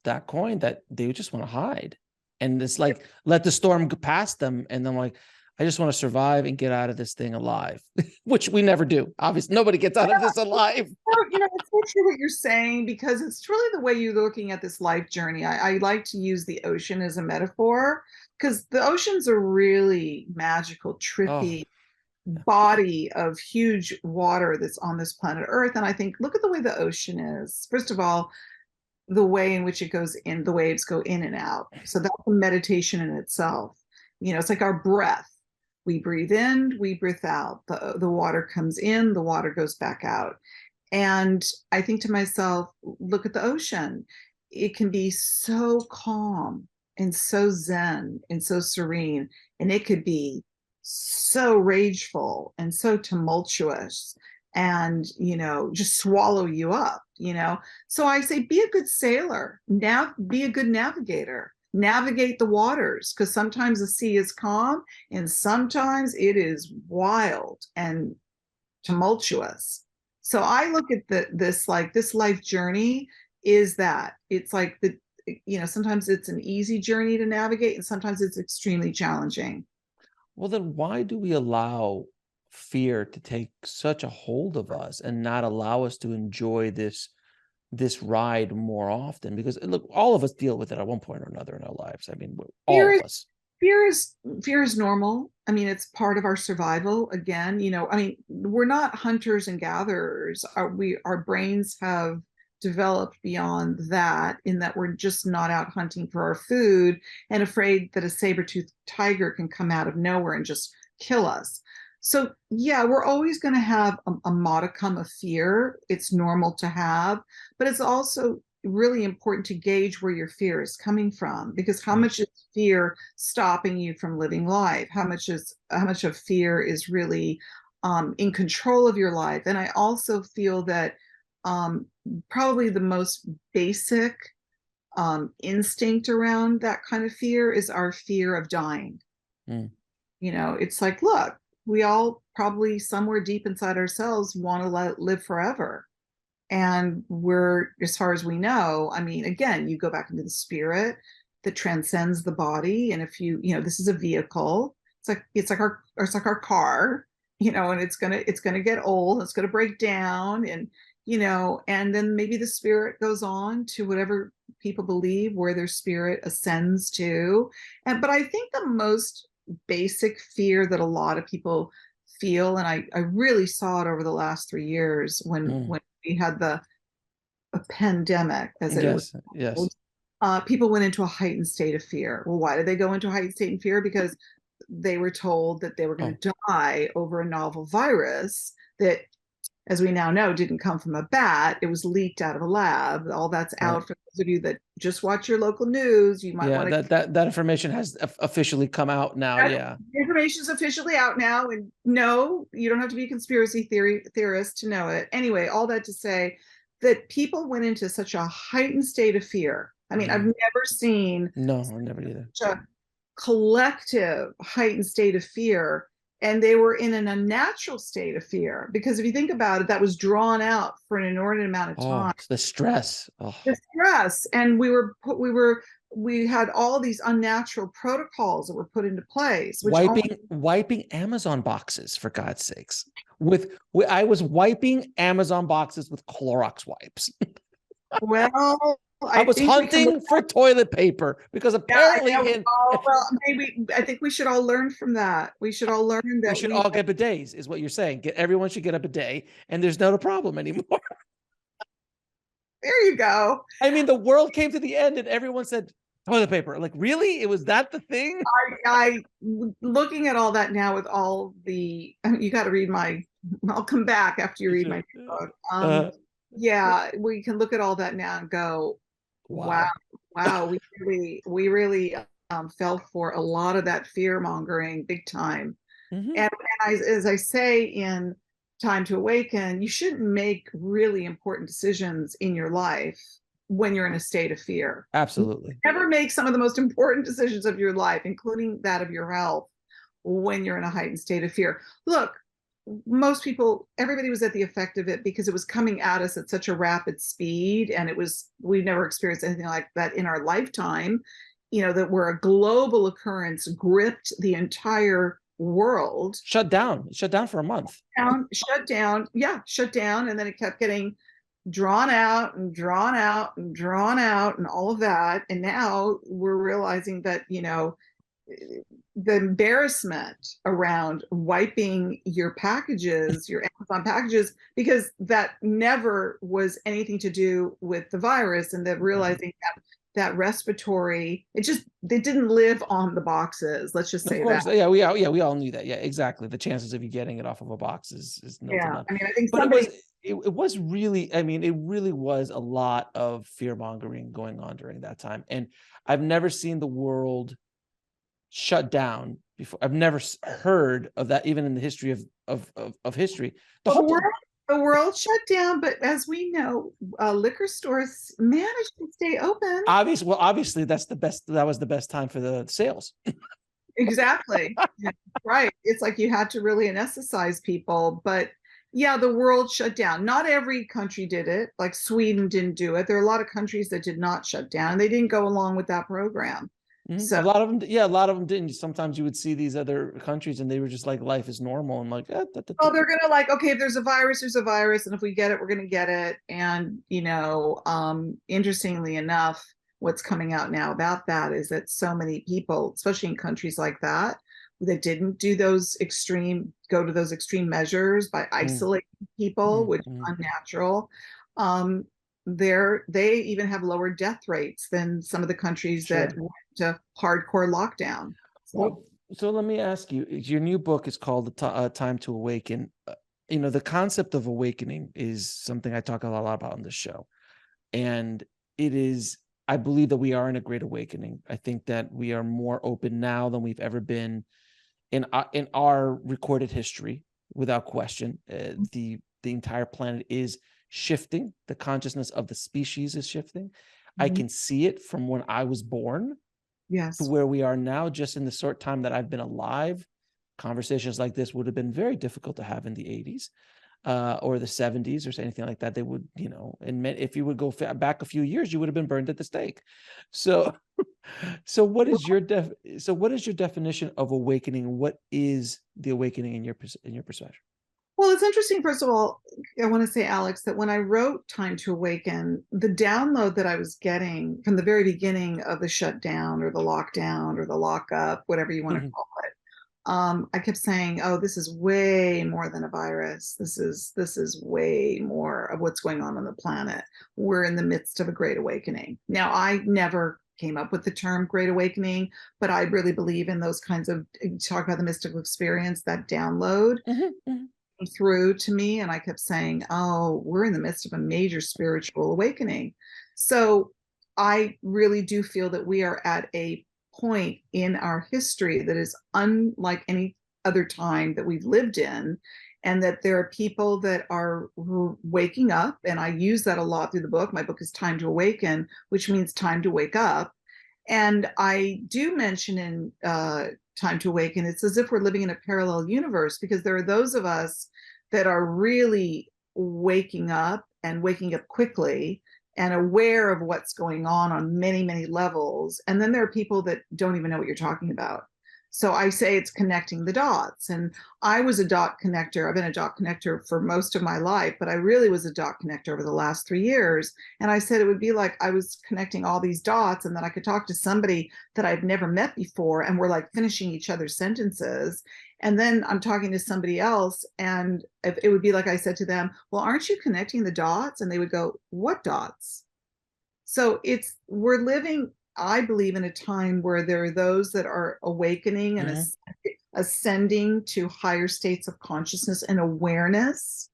that coin that they just want to hide, and it's like let the storm go past them, and then like I just want to survive and get out of this thing alive, which we never do. Obviously, nobody gets out of this alive. it's so true what you're saying, because it's really the way you're looking at this life journey. I like to use the ocean as a metaphor because the oceans are really magical, Oh, trippy, body of huge water that's on this planet Earth. And I think, look at the way the ocean is. First of all, the way in which it goes in, the waves go in and out. So that's a meditation in itself. It's like our breath. We breathe in, we breathe out. The water comes in, the water goes back out. And I think to myself, look at the ocean. It can be so calm and so zen and so serene. And it could be so rageful and so tumultuous and, just swallow you up, So I say, be a good sailor, be a good navigator, navigate the waters, because sometimes the sea is calm and sometimes it is wild and tumultuous. So I look at this life journey is that it's like sometimes it's an easy journey to navigate and sometimes it's extremely challenging. Well, then why do we allow fear to take such a hold of us and not allow us to enjoy this ride more often? Because look, all of us deal with it at one point or another in our lives. I mean, all of us. Fear is normal. I mean, it's part of our survival. Again, we're not hunters and gatherers. Our brains have developed beyond that, in that we're just not out hunting for our food and afraid that a saber-toothed tiger can come out of nowhere and just kill us. So yeah, we're always going to have a modicum of fear. It's normal to have, but it's also really important to gauge where your fear is coming from, because how much is fear stopping you from living life? How much of fear is really in control of your life? And I also feel that probably the most basic instinct around that kind of fear is our fear of dying. It's like, look, we all probably somewhere deep inside ourselves want to live forever. And we're, as far as we know, I mean, again, you go back into the spirit that transcends the body. And if this is a vehicle, it's like our car, and it's gonna get old, it's gonna break down, and and then maybe the spirit goes on to whatever people believe where their spirit ascends to. But I think the most basic fear that a lot of people feel, and I really saw it over the last 3 years when we had a pandemic, as it was. Yes. People went into a heightened state of fear. Well, why did they go into a heightened state of fear? Because they were told that they were going to die over a novel virus that, as we now know, didn't come from a bat. It was leaked out of a lab. All that's out for those of you that just watch your local news. You might want to. That information has officially come out now. The information is officially out now, and no, you don't have to be a conspiracy theorist to know it. Anyway, all that to say that people went into such a heightened state of fear. I mean, I've never seen. No, I've never either. Such a collective heightened state of fear. And they were in an unnatural state of fear, because if you think about it, that was drawn out for an inordinate amount of time. The stress. The stress. And we had all these unnatural protocols that were put into place. Wiping Amazon boxes, for God's sakes. I was wiping Amazon boxes with Clorox wipes. Well, I was hunting for toilet paper because apparently I think we should all learn from that. We should all learn that we should all get bidets, is what you're saying. Everyone should get a bidet, and there's not a problem anymore. There you go. I mean, the world came to the end and everyone said toilet paper. Like, really? It was that the thing? I looking at all that now with all the, you got to read I'll come back after you read my book. Yeah, we can look at all that now and go, wow, we really fell for a lot of that fear mongering big time. And as I say in Time to Awaken, you shouldn't make really important decisions in your life when you're in a state of fear. Absolutely. Never make some of the most important decisions of your life, including that of your health, when you're in a heightened state of fear. Look, everybody was at the effect of it because it was coming at us at such a rapid speed, and we've never experienced anything like that in our lifetime, that where a global occurrence gripped the entire world. Shut down for a month. Shut down. And then it kept getting drawn out and drawn out and drawn out and all of that. And now we're realizing that, the embarrassment around wiping your packages, your Amazon packages, because that never was anything to do with the virus, and that realizing that respiratory, it didn't live on the boxes. Let's just Of say course, that. we all knew that. Yeah, exactly. The chances of you getting it off of a box is nil to Yeah. none. I mean, I think But somebody, it was really, I mean, it really was a lot of fear mongering going on during that time. And I've never seen the world shut down before. I've never heard of that, even in the history of history. The well, whole the world shut down, but as we know, liquor stores managed to stay open. obviously that's the best. That was the best time for the sales. Exactly. Yeah, right. It's like you had to really anesthetize people. But yeah, the world shut down. Not every country did it. Like Sweden didn't do it. There are a lot of countries that did not shut down. They didn't go along with that program. So, A lot of them, yeah, a lot of them didn't. Sometimes you would see these other countries, and they were just like, life is normal, and like, oh, they're gonna like, okay, if there's a virus, there's a virus, and if we get it, we're gonna get it. And interestingly enough, what's coming out now about that is that so many people, especially in countries like that didn't do go to those extreme measures by isolating people, which is unnatural. Um, they even have lower death rates than some of the countries Sure. that went to hardcore lockdown. Well, so let me ask you, your new book is called Time to Awaken. The concept of awakening is something I talk a lot about on this show. And it is, I believe that we are in a great awakening. I think that we are more open now than we've ever been in our recorded history, without question. The entire planet is shifting. The consciousness of the species is shifting. I can see it from when I was born to Yes. where we are now. Just in the short time that I've been alive, conversations like this would have been very difficult to have in the 80s or the 70s or anything like that. They would, and if you would go back a few years, you would have been burned at the stake. So what is your definition of awakening? What is the awakening in your perspective? Well, it's interesting. First of all, I want to say, Alex, that when I wrote Time to Awaken, the download that I was getting from the very beginning of the shutdown or the lockdown or the lockup, whatever you want to call it, I kept saying, "Oh, this is way more than a virus. This is way more of what's going on the planet. We're in the midst of a great awakening." Now, I never came up with the term Great Awakening, but I really believe in those kinds of talk about the mystical experience, that download through to me, and I kept saying, "Oh, we're in the midst of a major spiritual awakening." So I really do feel that we are at a point in our history that is unlike any other time that we've lived in, and that there are people that are waking up, and I use that a lot through the book. My book is Time to Awaken, which means time to wake up. And I do mention in Time to Awaken, it's as if we're living in a parallel universe, because there are those of us that are really waking up and waking up quickly and aware of what's going on many, many levels. And then there are people that don't even know what you're talking about. So I say it's connecting the dots. And I was a dot connector. I've been a dot connector for most of my life, but I really was a dot connector over the last 3 years. And I said it would be like I was connecting all these dots, and then I could talk to somebody that I've never met before, and we're like finishing each other's sentences. And then I'm talking to somebody else, and it would be like I said to them, "Well, aren't you connecting the dots?" And they would go, "What dots?" So we're living, I believe, in a time where there are those that are awakening and ascending to higher states of consciousness and awareness.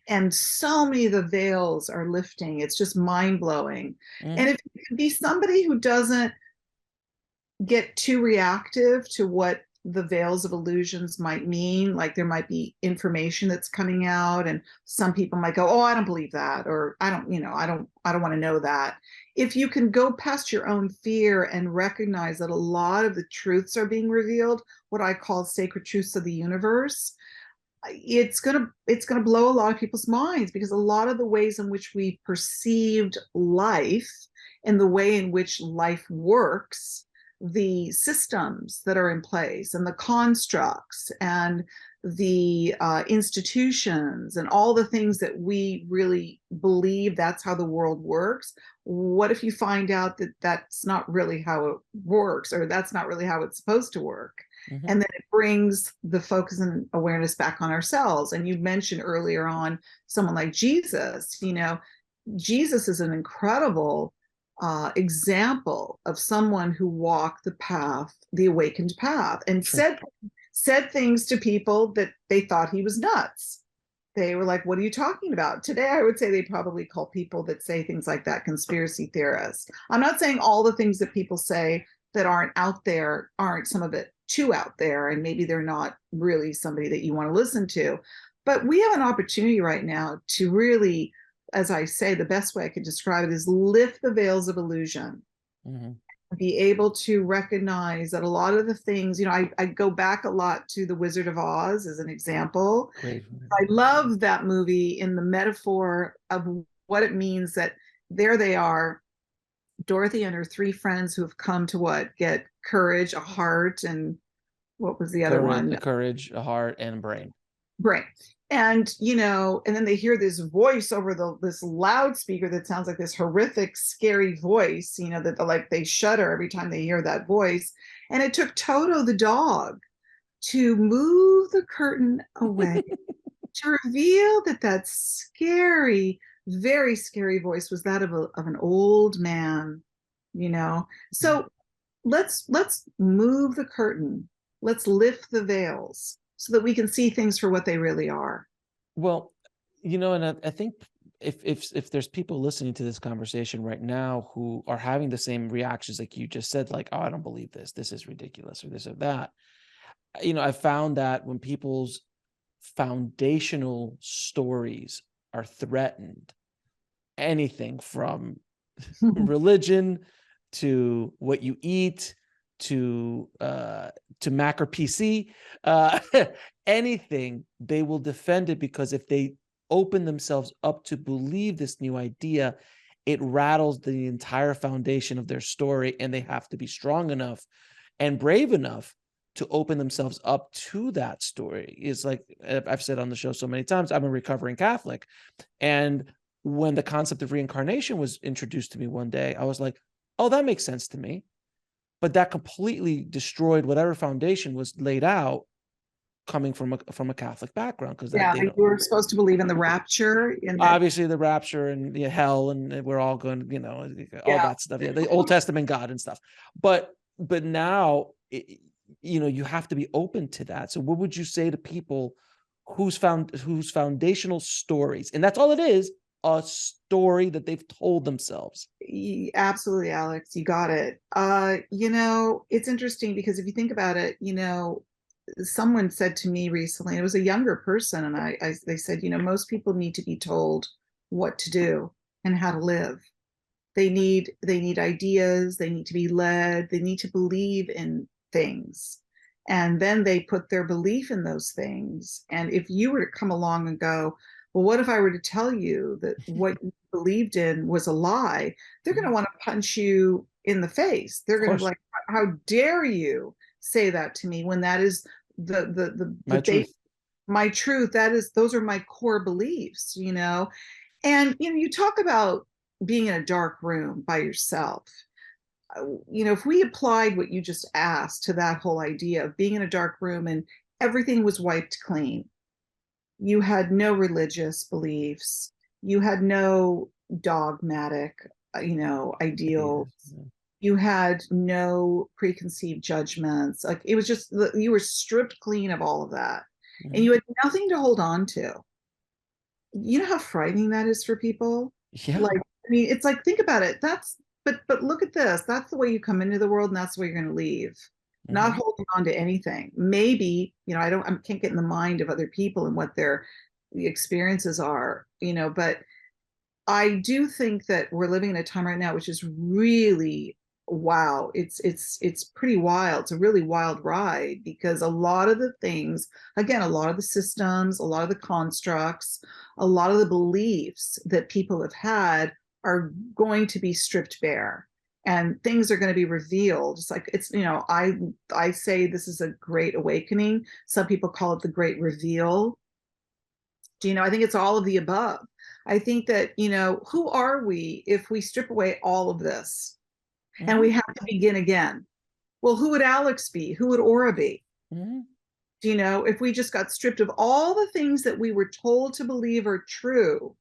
And so many of the veils are lifting. It's just mind blowing. And if you can be somebody who doesn't get too reactive to what the veils of illusions might mean, like there might be information that's coming out, and some people might go, "Oh, I don't believe that," or I don't want to know that. If you can go past your own fear and recognize that a lot of the truths are being revealed, what I call sacred truths of the universe, it's going to blow a lot of people's minds, because a lot of the ways in which we perceived life and the way in which life works, the systems that are in place and the constructs and the institutions and all the things that we really believe that's how the world works. What if you find out that that's not really how it works, or that's not really how it's supposed to work? Mhm. And then it brings the focus and awareness back on ourselves. And you mentioned earlier on someone like Jesus. Jesus is an incredible example of someone who walked the path, the awakened path, and Sure. said things to people that they thought he was nuts. They were like, "What are you talking about?" Today, I would say they probably call people that say things like that conspiracy theorists. I'm not saying all the things that people say that aren't out there aren't some of it too out there, and maybe they're not really somebody that you want to listen to. But we have an opportunity right now to really, as I say, the best way I could describe it is lift the veils of illusion, Mhm. be able to recognize that a lot of the things, I go back a lot to The Wizard of Oz as an example. Great. I love that movie in the metaphor of what it means that there they are, Dorothy and her three friends who have come to what? Get courage, a heart, and what was the other one? Courage, a heart, and brain. Brain. And and then they hear this voice over this loudspeaker that sounds like this horrific, scary voice, that they shudder every time they hear that voice. And it took Toto the dog to move the curtain away to reveal that scary, very scary voice was that of an old man. So let's move the curtain, let's lift the veils so that we can see things for what they really are. Well, and I think if there's people listening to this conversation right now who are having the same reactions like you just said, like, oh, I don't believe this is ridiculous, or this or that. I found that when people's foundational stories are threatened, anything from religion to what you eat to Mac or PC, uh, anything, they will defend it, because if they open themselves up to believe this new idea, it rattles the entire foundation of their story, and they have to be strong enough and brave enough to open themselves up to that story. Is like I've said on the show so many times, I'm a recovering Catholic, and when the concept of reincarnation was introduced to me one day, I was like, oh, that makes sense to me. But that completely destroyed whatever foundation was laid out coming from a Catholic background, because that Yeah, they you don't, were supposed to believe in the rapture, in that. obviously the rapture and the hell, and we're all going, all Yeah. that stuff. Yeah, the Old Testament God and stuff. But now, you have to be open to that. So what would you say to people whose foundational stories, and that's all it is, a story that they've told themselves? Absolutely, Alex, you got it. It's interesting because if you think about it, someone said to me recently, it was a younger person, and they said, most people need to be told what to do and how to live. They need ideas, they need to be led, they need to believe in things. And then they put their belief in those things. And if you were to come along and go, well, what if I were to tell you that what you believed in was a lie? They're going to Mhm. want to punch you in the face. They're Of going to be course, like, how dare you say that to me when that is the my base, truth. my truth. Those are my core beliefs. And you talk about being in a dark room by yourself. If we applied what you just asked to that whole idea of being in a dark room and everything was wiped clean, you had no religious beliefs, you had no dogmatic, ideals, Yeah. you had no preconceived judgments. Like it was just you were stripped clean of all of that, and Mhm. you had nothing to hold on to. You know how frightening that is for people? Yeah. Like, I mean, it's like, think about it. But look at this. That's the way you come into the world, and that's the way you're going to leave. Not Mhm. holding on to anything. Maybe, I can't get in the mind of other people and what their experiences are, but I do think that we're living in a time right now which is really wow. It's pretty wild. It's a really wild ride because a lot of the things, again, a lot of the systems, a lot of the constructs, a lot of the beliefs that people have had are going to be stripped bare. and things are going to be revealed. It's like, it's, I say this is a great awakening. Some people call it the great reveal. I think it's all of the above. I think that, who are we if we strip away all of this and Hmm. we have to begin again? Well, who would Alex be? Who would Aura be? Hmm. If we just got stripped of all the things that we were told to believe are true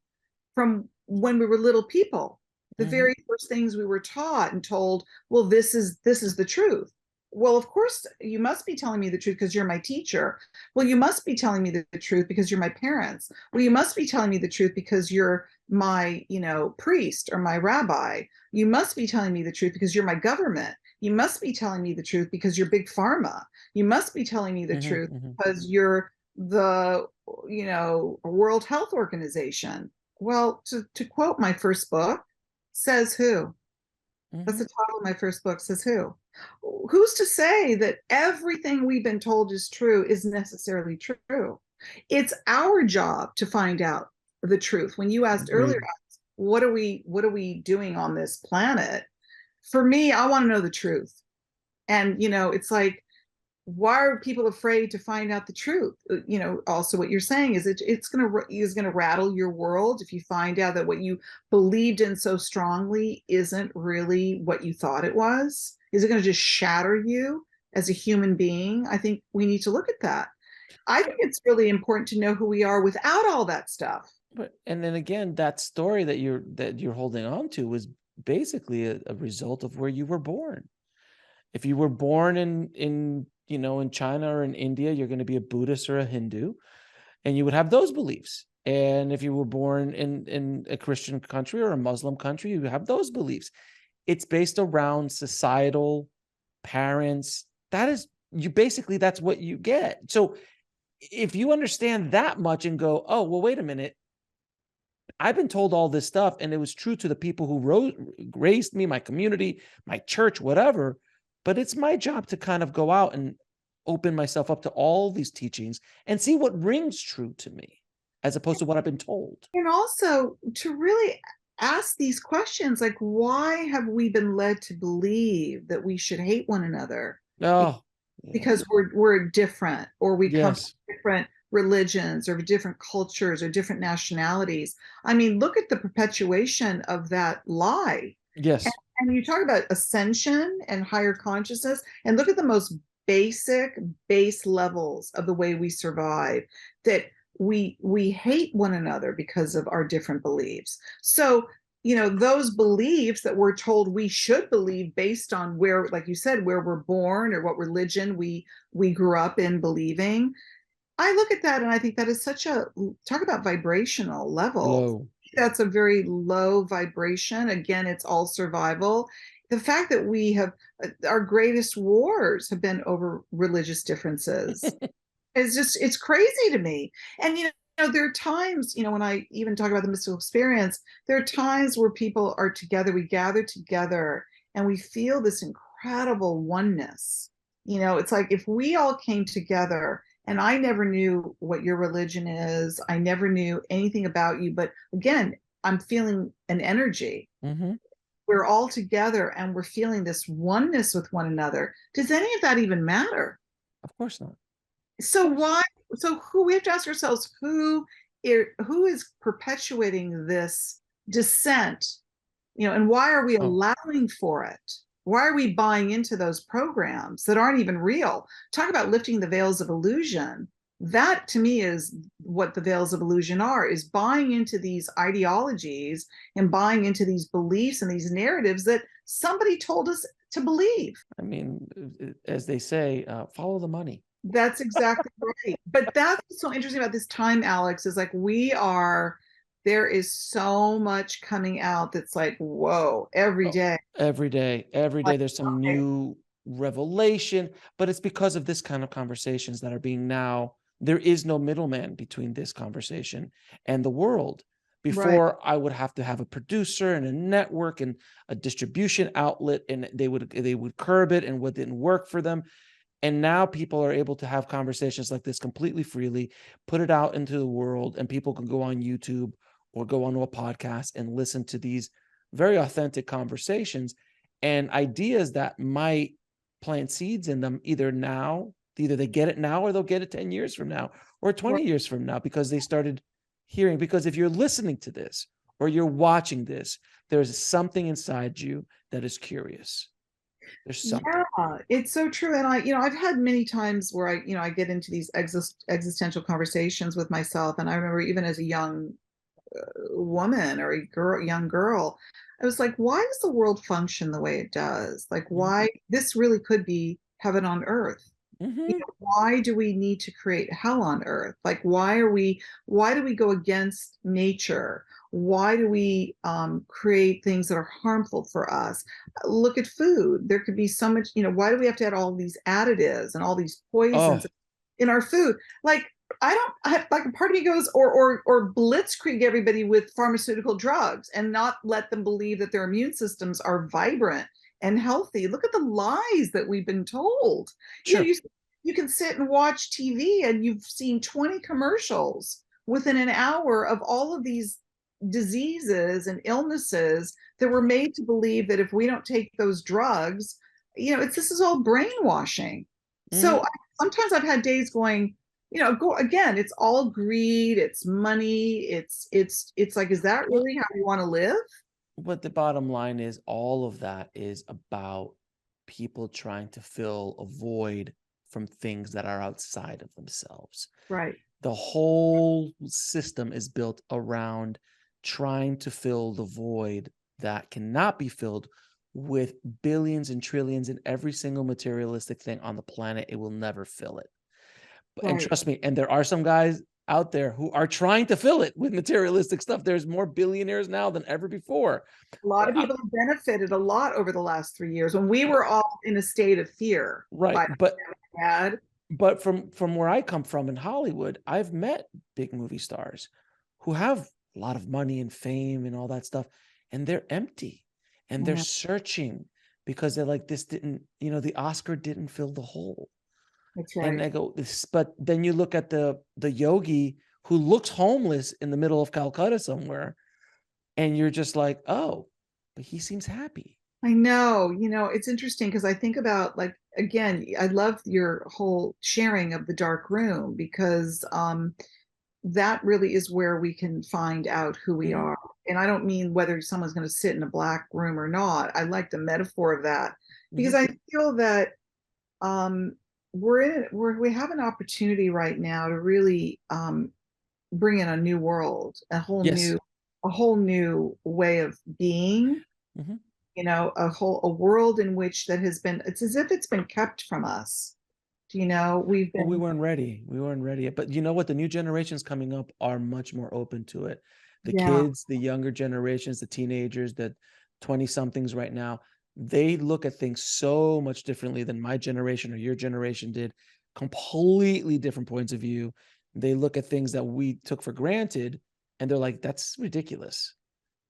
from when we were little people, the Hmm. very first things we were taught and told, well, this is the truth. Well, of course you must be telling me the truth because you're my teacher. Well, you must be telling me the truth because you're my parents. Well, you must be telling me the truth because you're my, priest or my rabbi. You must be telling me the truth because you're my government. You must be telling me the truth because you're big pharma. You must be telling me the Hmm. truth Hmm. because you're the, World Health Organization. Well, to quote my first book, says who? That's Hmm. the title of my first book, says who? Who's to say that everything we've been told is true is necessarily true? It's our job to find out the truth. When you asked earlier, Agreed. what are we doing on this planet? For me, I want to know the truth. And it's like, why are people afraid to find out the truth? Also what you're saying is it's going to rattle your world if you find out that what you believed in so strongly isn't really what you thought it was. Is it going to just shatter you as a human being? I think we need to look at that. I think it's really important to know who we are without all that stuff. But and then again, that story that you're holding on to was basically a result of where you were born. If you were born in China or in India, you're going to be a Buddhist or a Hindu, and you would have those beliefs. And if you were born in a Christian country or a Muslim country, you have those beliefs. It's based around societal parents. That is you basically that's what you get. So if you understand that much and go, oh, well, wait a minute, I've been told all this stuff, and it was true to the people who raised me, my community, my church, whatever. But it's my job to kind of go out and open myself up to all these teachings and see what rings true to me, as opposed to what I've been told. And also to really ask these questions like, why have we been led to believe that we should hate one another Oh, yeah. because we're different, or we come from Yes. different religions or different cultures or different nationalities? I mean, look at the perpetuation of that lie. and, Yes. and you talk about ascension and higher consciousness, and look at the most basic base levels of the way we survive, that we hate one another because of our different beliefs. So those beliefs that we're told we should believe based on where, like you said, where we're born or what religion we grew up in believing. I look at that and I think that is such a, talk about vibrational levels. Low. That's a very low vibration. Again, it's all survival. The fact that we have our greatest wars have been over religious differences, it's crazy to me. And there are times, when I even talk about the mystical experience, there are times where people are together, we gather together and we feel this incredible oneness. It's like if we all came together, and I never knew what your religion is, I never knew anything about you, but again, I'm feeling an energy. Hmm. We're all together and we're feeling this oneness with one another. Does any of that even matter? Of course not. Of So course. why? So who, we have to ask ourselves, who is perpetuating this dissent, and why are we Oh, allowing for it? Why are we buying into those programs that aren't even real? Talk about lifting the veils of illusion. That to me is what the veils of illusion are, is buying into these ideologies and buying into these beliefs and these narratives that somebody told us to believe. I mean, as they say, follow the money. That's exactly right. But that's what's so interesting about this time, Alex, is like there is so much coming out that's like, whoa, every Oh, day. every Like, day there's some okay, new revelation, but it's because of this kind of conversations that are being now. There is no middleman between this conversation and the world. right. Before, I would have to have a producer and a network and a distribution outlet, and they would curb it and what didn't work for them. And now people are able to have conversations like this completely freely, put it out into the world, and people can go on YouTube or go onto a podcast and listen to these very authentic conversations. and ideas that might plant seeds in them either now, either they get it now or they'll get it 10 years from now or 20 years from now because they started hearing. Because if you're listening to this or you're watching this, there's something inside you that is curious. There's something. Yeah, it's so true. And I've had many times where I get into these existential conversations with myself. And I remember even as a young woman or young girl, I was like, why does the world function the way it does? Like, why this really could be heaven on earth? Mm-hmm. Why do we need to create hell on earth? Like, why do we go against nature? Why do we create things that are harmful for us? Look at food. There could be so much, why do we have to add all these additives and all these poisons Oh, in our food? Like, like a part of me goes, or blitzkrieg everybody with pharmaceutical drugs and not let them believe that their immune systems are vibrant and healthy. Look at the lies that we've been told. You know, sure. you can sit and watch TV and you've seen 20 commercials within an hour of all of these diseases and illnesses that were made to believe that if we don't take those drugs, this is all brainwashing. So Hmm. sometimes I've had days going, go again, it's all greed, it's money, it's like, is that Well, really how you want to live? but the bottom line is all of that is about people trying to fill a void from things that are outside of themselves. Right. The whole system is built around trying to fill the void that cannot be filled with billions and trillions in every single materialistic thing on the planet. It will never fill it. And Right. trust me, and there are some guys out there who are trying to fill it with materialistic stuff. There's more billionaires now than ever before. A lot But of people have benefited a lot over the last 3 years when we were all in a state of fear right, by bad. but from where I come from in Hollywood, I've met big movie stars who have a lot of money and fame and all that stuff, and they're empty and they're Yeah. searching because they're like, this didn't, the Oscar didn't fill the hole. That's And right. I go, but then you look at the yogi who looks homeless in the middle of Calcutta somewhere, and you're just like, oh, but he seems happy. I know, it's interesting because I think about, like, again, I love your whole sharing of the dark room because that really is where we can find out who we Mhm, are. And I don't mean whether someone's going to sit in a black room or not. I like the metaphor of that because mhm. I feel that um, we have an opportunity right now to really bring in a new world, Yes. a whole new way of being. Mhm. A world in which that has been, it's as if it's been kept from us. We've Well, we been, weren't ready. We weren't ready. But you know what? The new generations coming up are much more open to it. The yeah, kids, the younger generations, the teenagers, the 20 somethings right now, they look at things so much differently than my generation or your generation did. Completely different points of view. They look at things that we took for granted and they're like, that's ridiculous.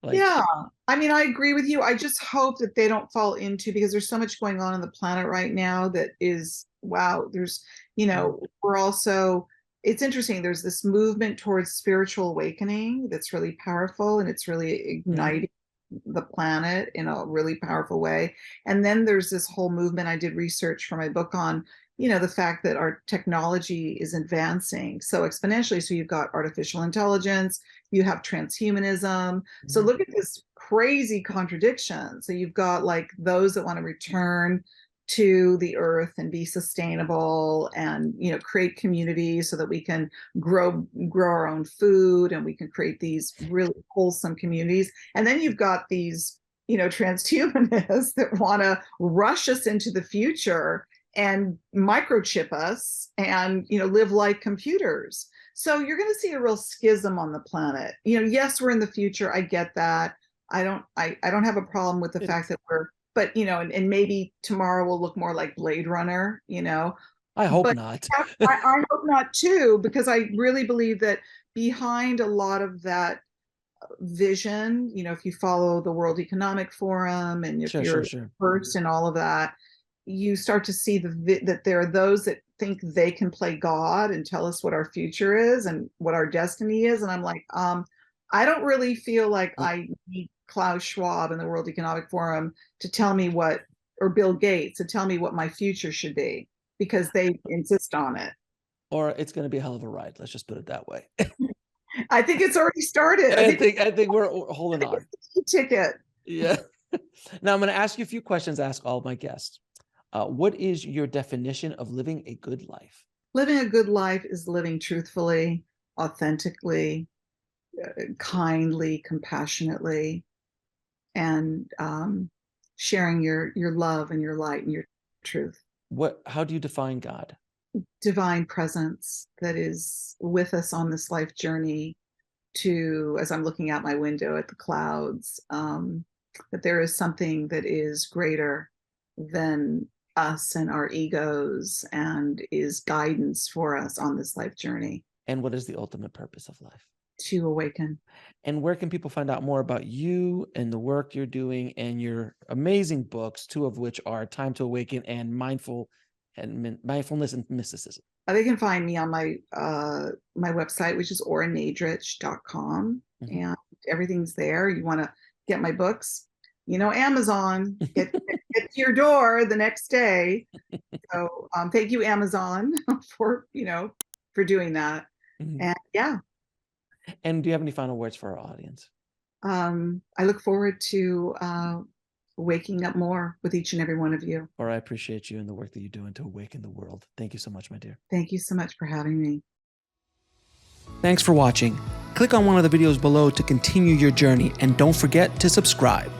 Like, yeah. I mean, I agree with you. I just hope that they don't fall into, because there's so much going on the planet right now that is, wow, mhm, we're also, it's interesting. There's this movement towards spiritual awakening that's really powerful and it's really mhm, igniting the planet in a really powerful way. And then there's this whole movement. I did research for my book on, the fact that our technology is advancing so exponentially. So you've got artificial intelligence, you have transhumanism. So mhm. look at this crazy contradiction. So you've got like those that want to return to the earth and be sustainable and create communities so that we can grow our own food and we can create these really wholesome communities. And then you've got these transhumanists that want to rush us into the future and microchip us and live like computers. So you're going to see a real schism on the planet. Yes, we're in the future, I get that. I don't have a problem with the It fact is. that but and maybe tomorrow will look more like Blade Runner, I hope but not. I hope not too, because I really believe that behind a lot of that vision, if you follow the World Economic Forum and if Sure, sure, you're sure. first in all of that, you start to see that there are those that think they can play God and tell us what our future is and what our destiny is. And I'm like, I don't really feel like L- I need Klaus Schwab and the World Economic Forum to tell me what, or Bill Gates to tell me what my future should be, because they insist on it. Or it's going to be a hell of a ride. Let's just put it that way. I think it's already started. I think we're holding on. Ticket. Yeah. Now I'm going to ask you a few questions. I ask all of my guests. What is your definition of living a good life? Living a good life is living truthfully, authentically, kindly, compassionately, and sharing your love and your light and your truth. How do you define God? Divine presence that is with us on this life journey, to, as I'm looking out my window at the clouds, that there is something that is greater than us and our egos, and is guidance for us on this life journey. And what is the ultimate purpose of life? To awaken. And where can people find out more about you and the work you're doing and your amazing books, two of which are Time to Awaken and Mindfulness and Mysticism? They can find me on my my website, which is auranadrich.com, and everything's there. You want to get my books, Amazon, get to your door the next day. So thank you, Amazon, for doing that. And yeah. And do you have any final words for our audience? I look forward to waking up more with each and every one of you. Or I appreciate you and the work that you're doing to awaken the world. Thank you so much, my dear. Thank you so much for having me. Thanks for watching. Click on one of the videos below to continue your journey, and don't forget to subscribe.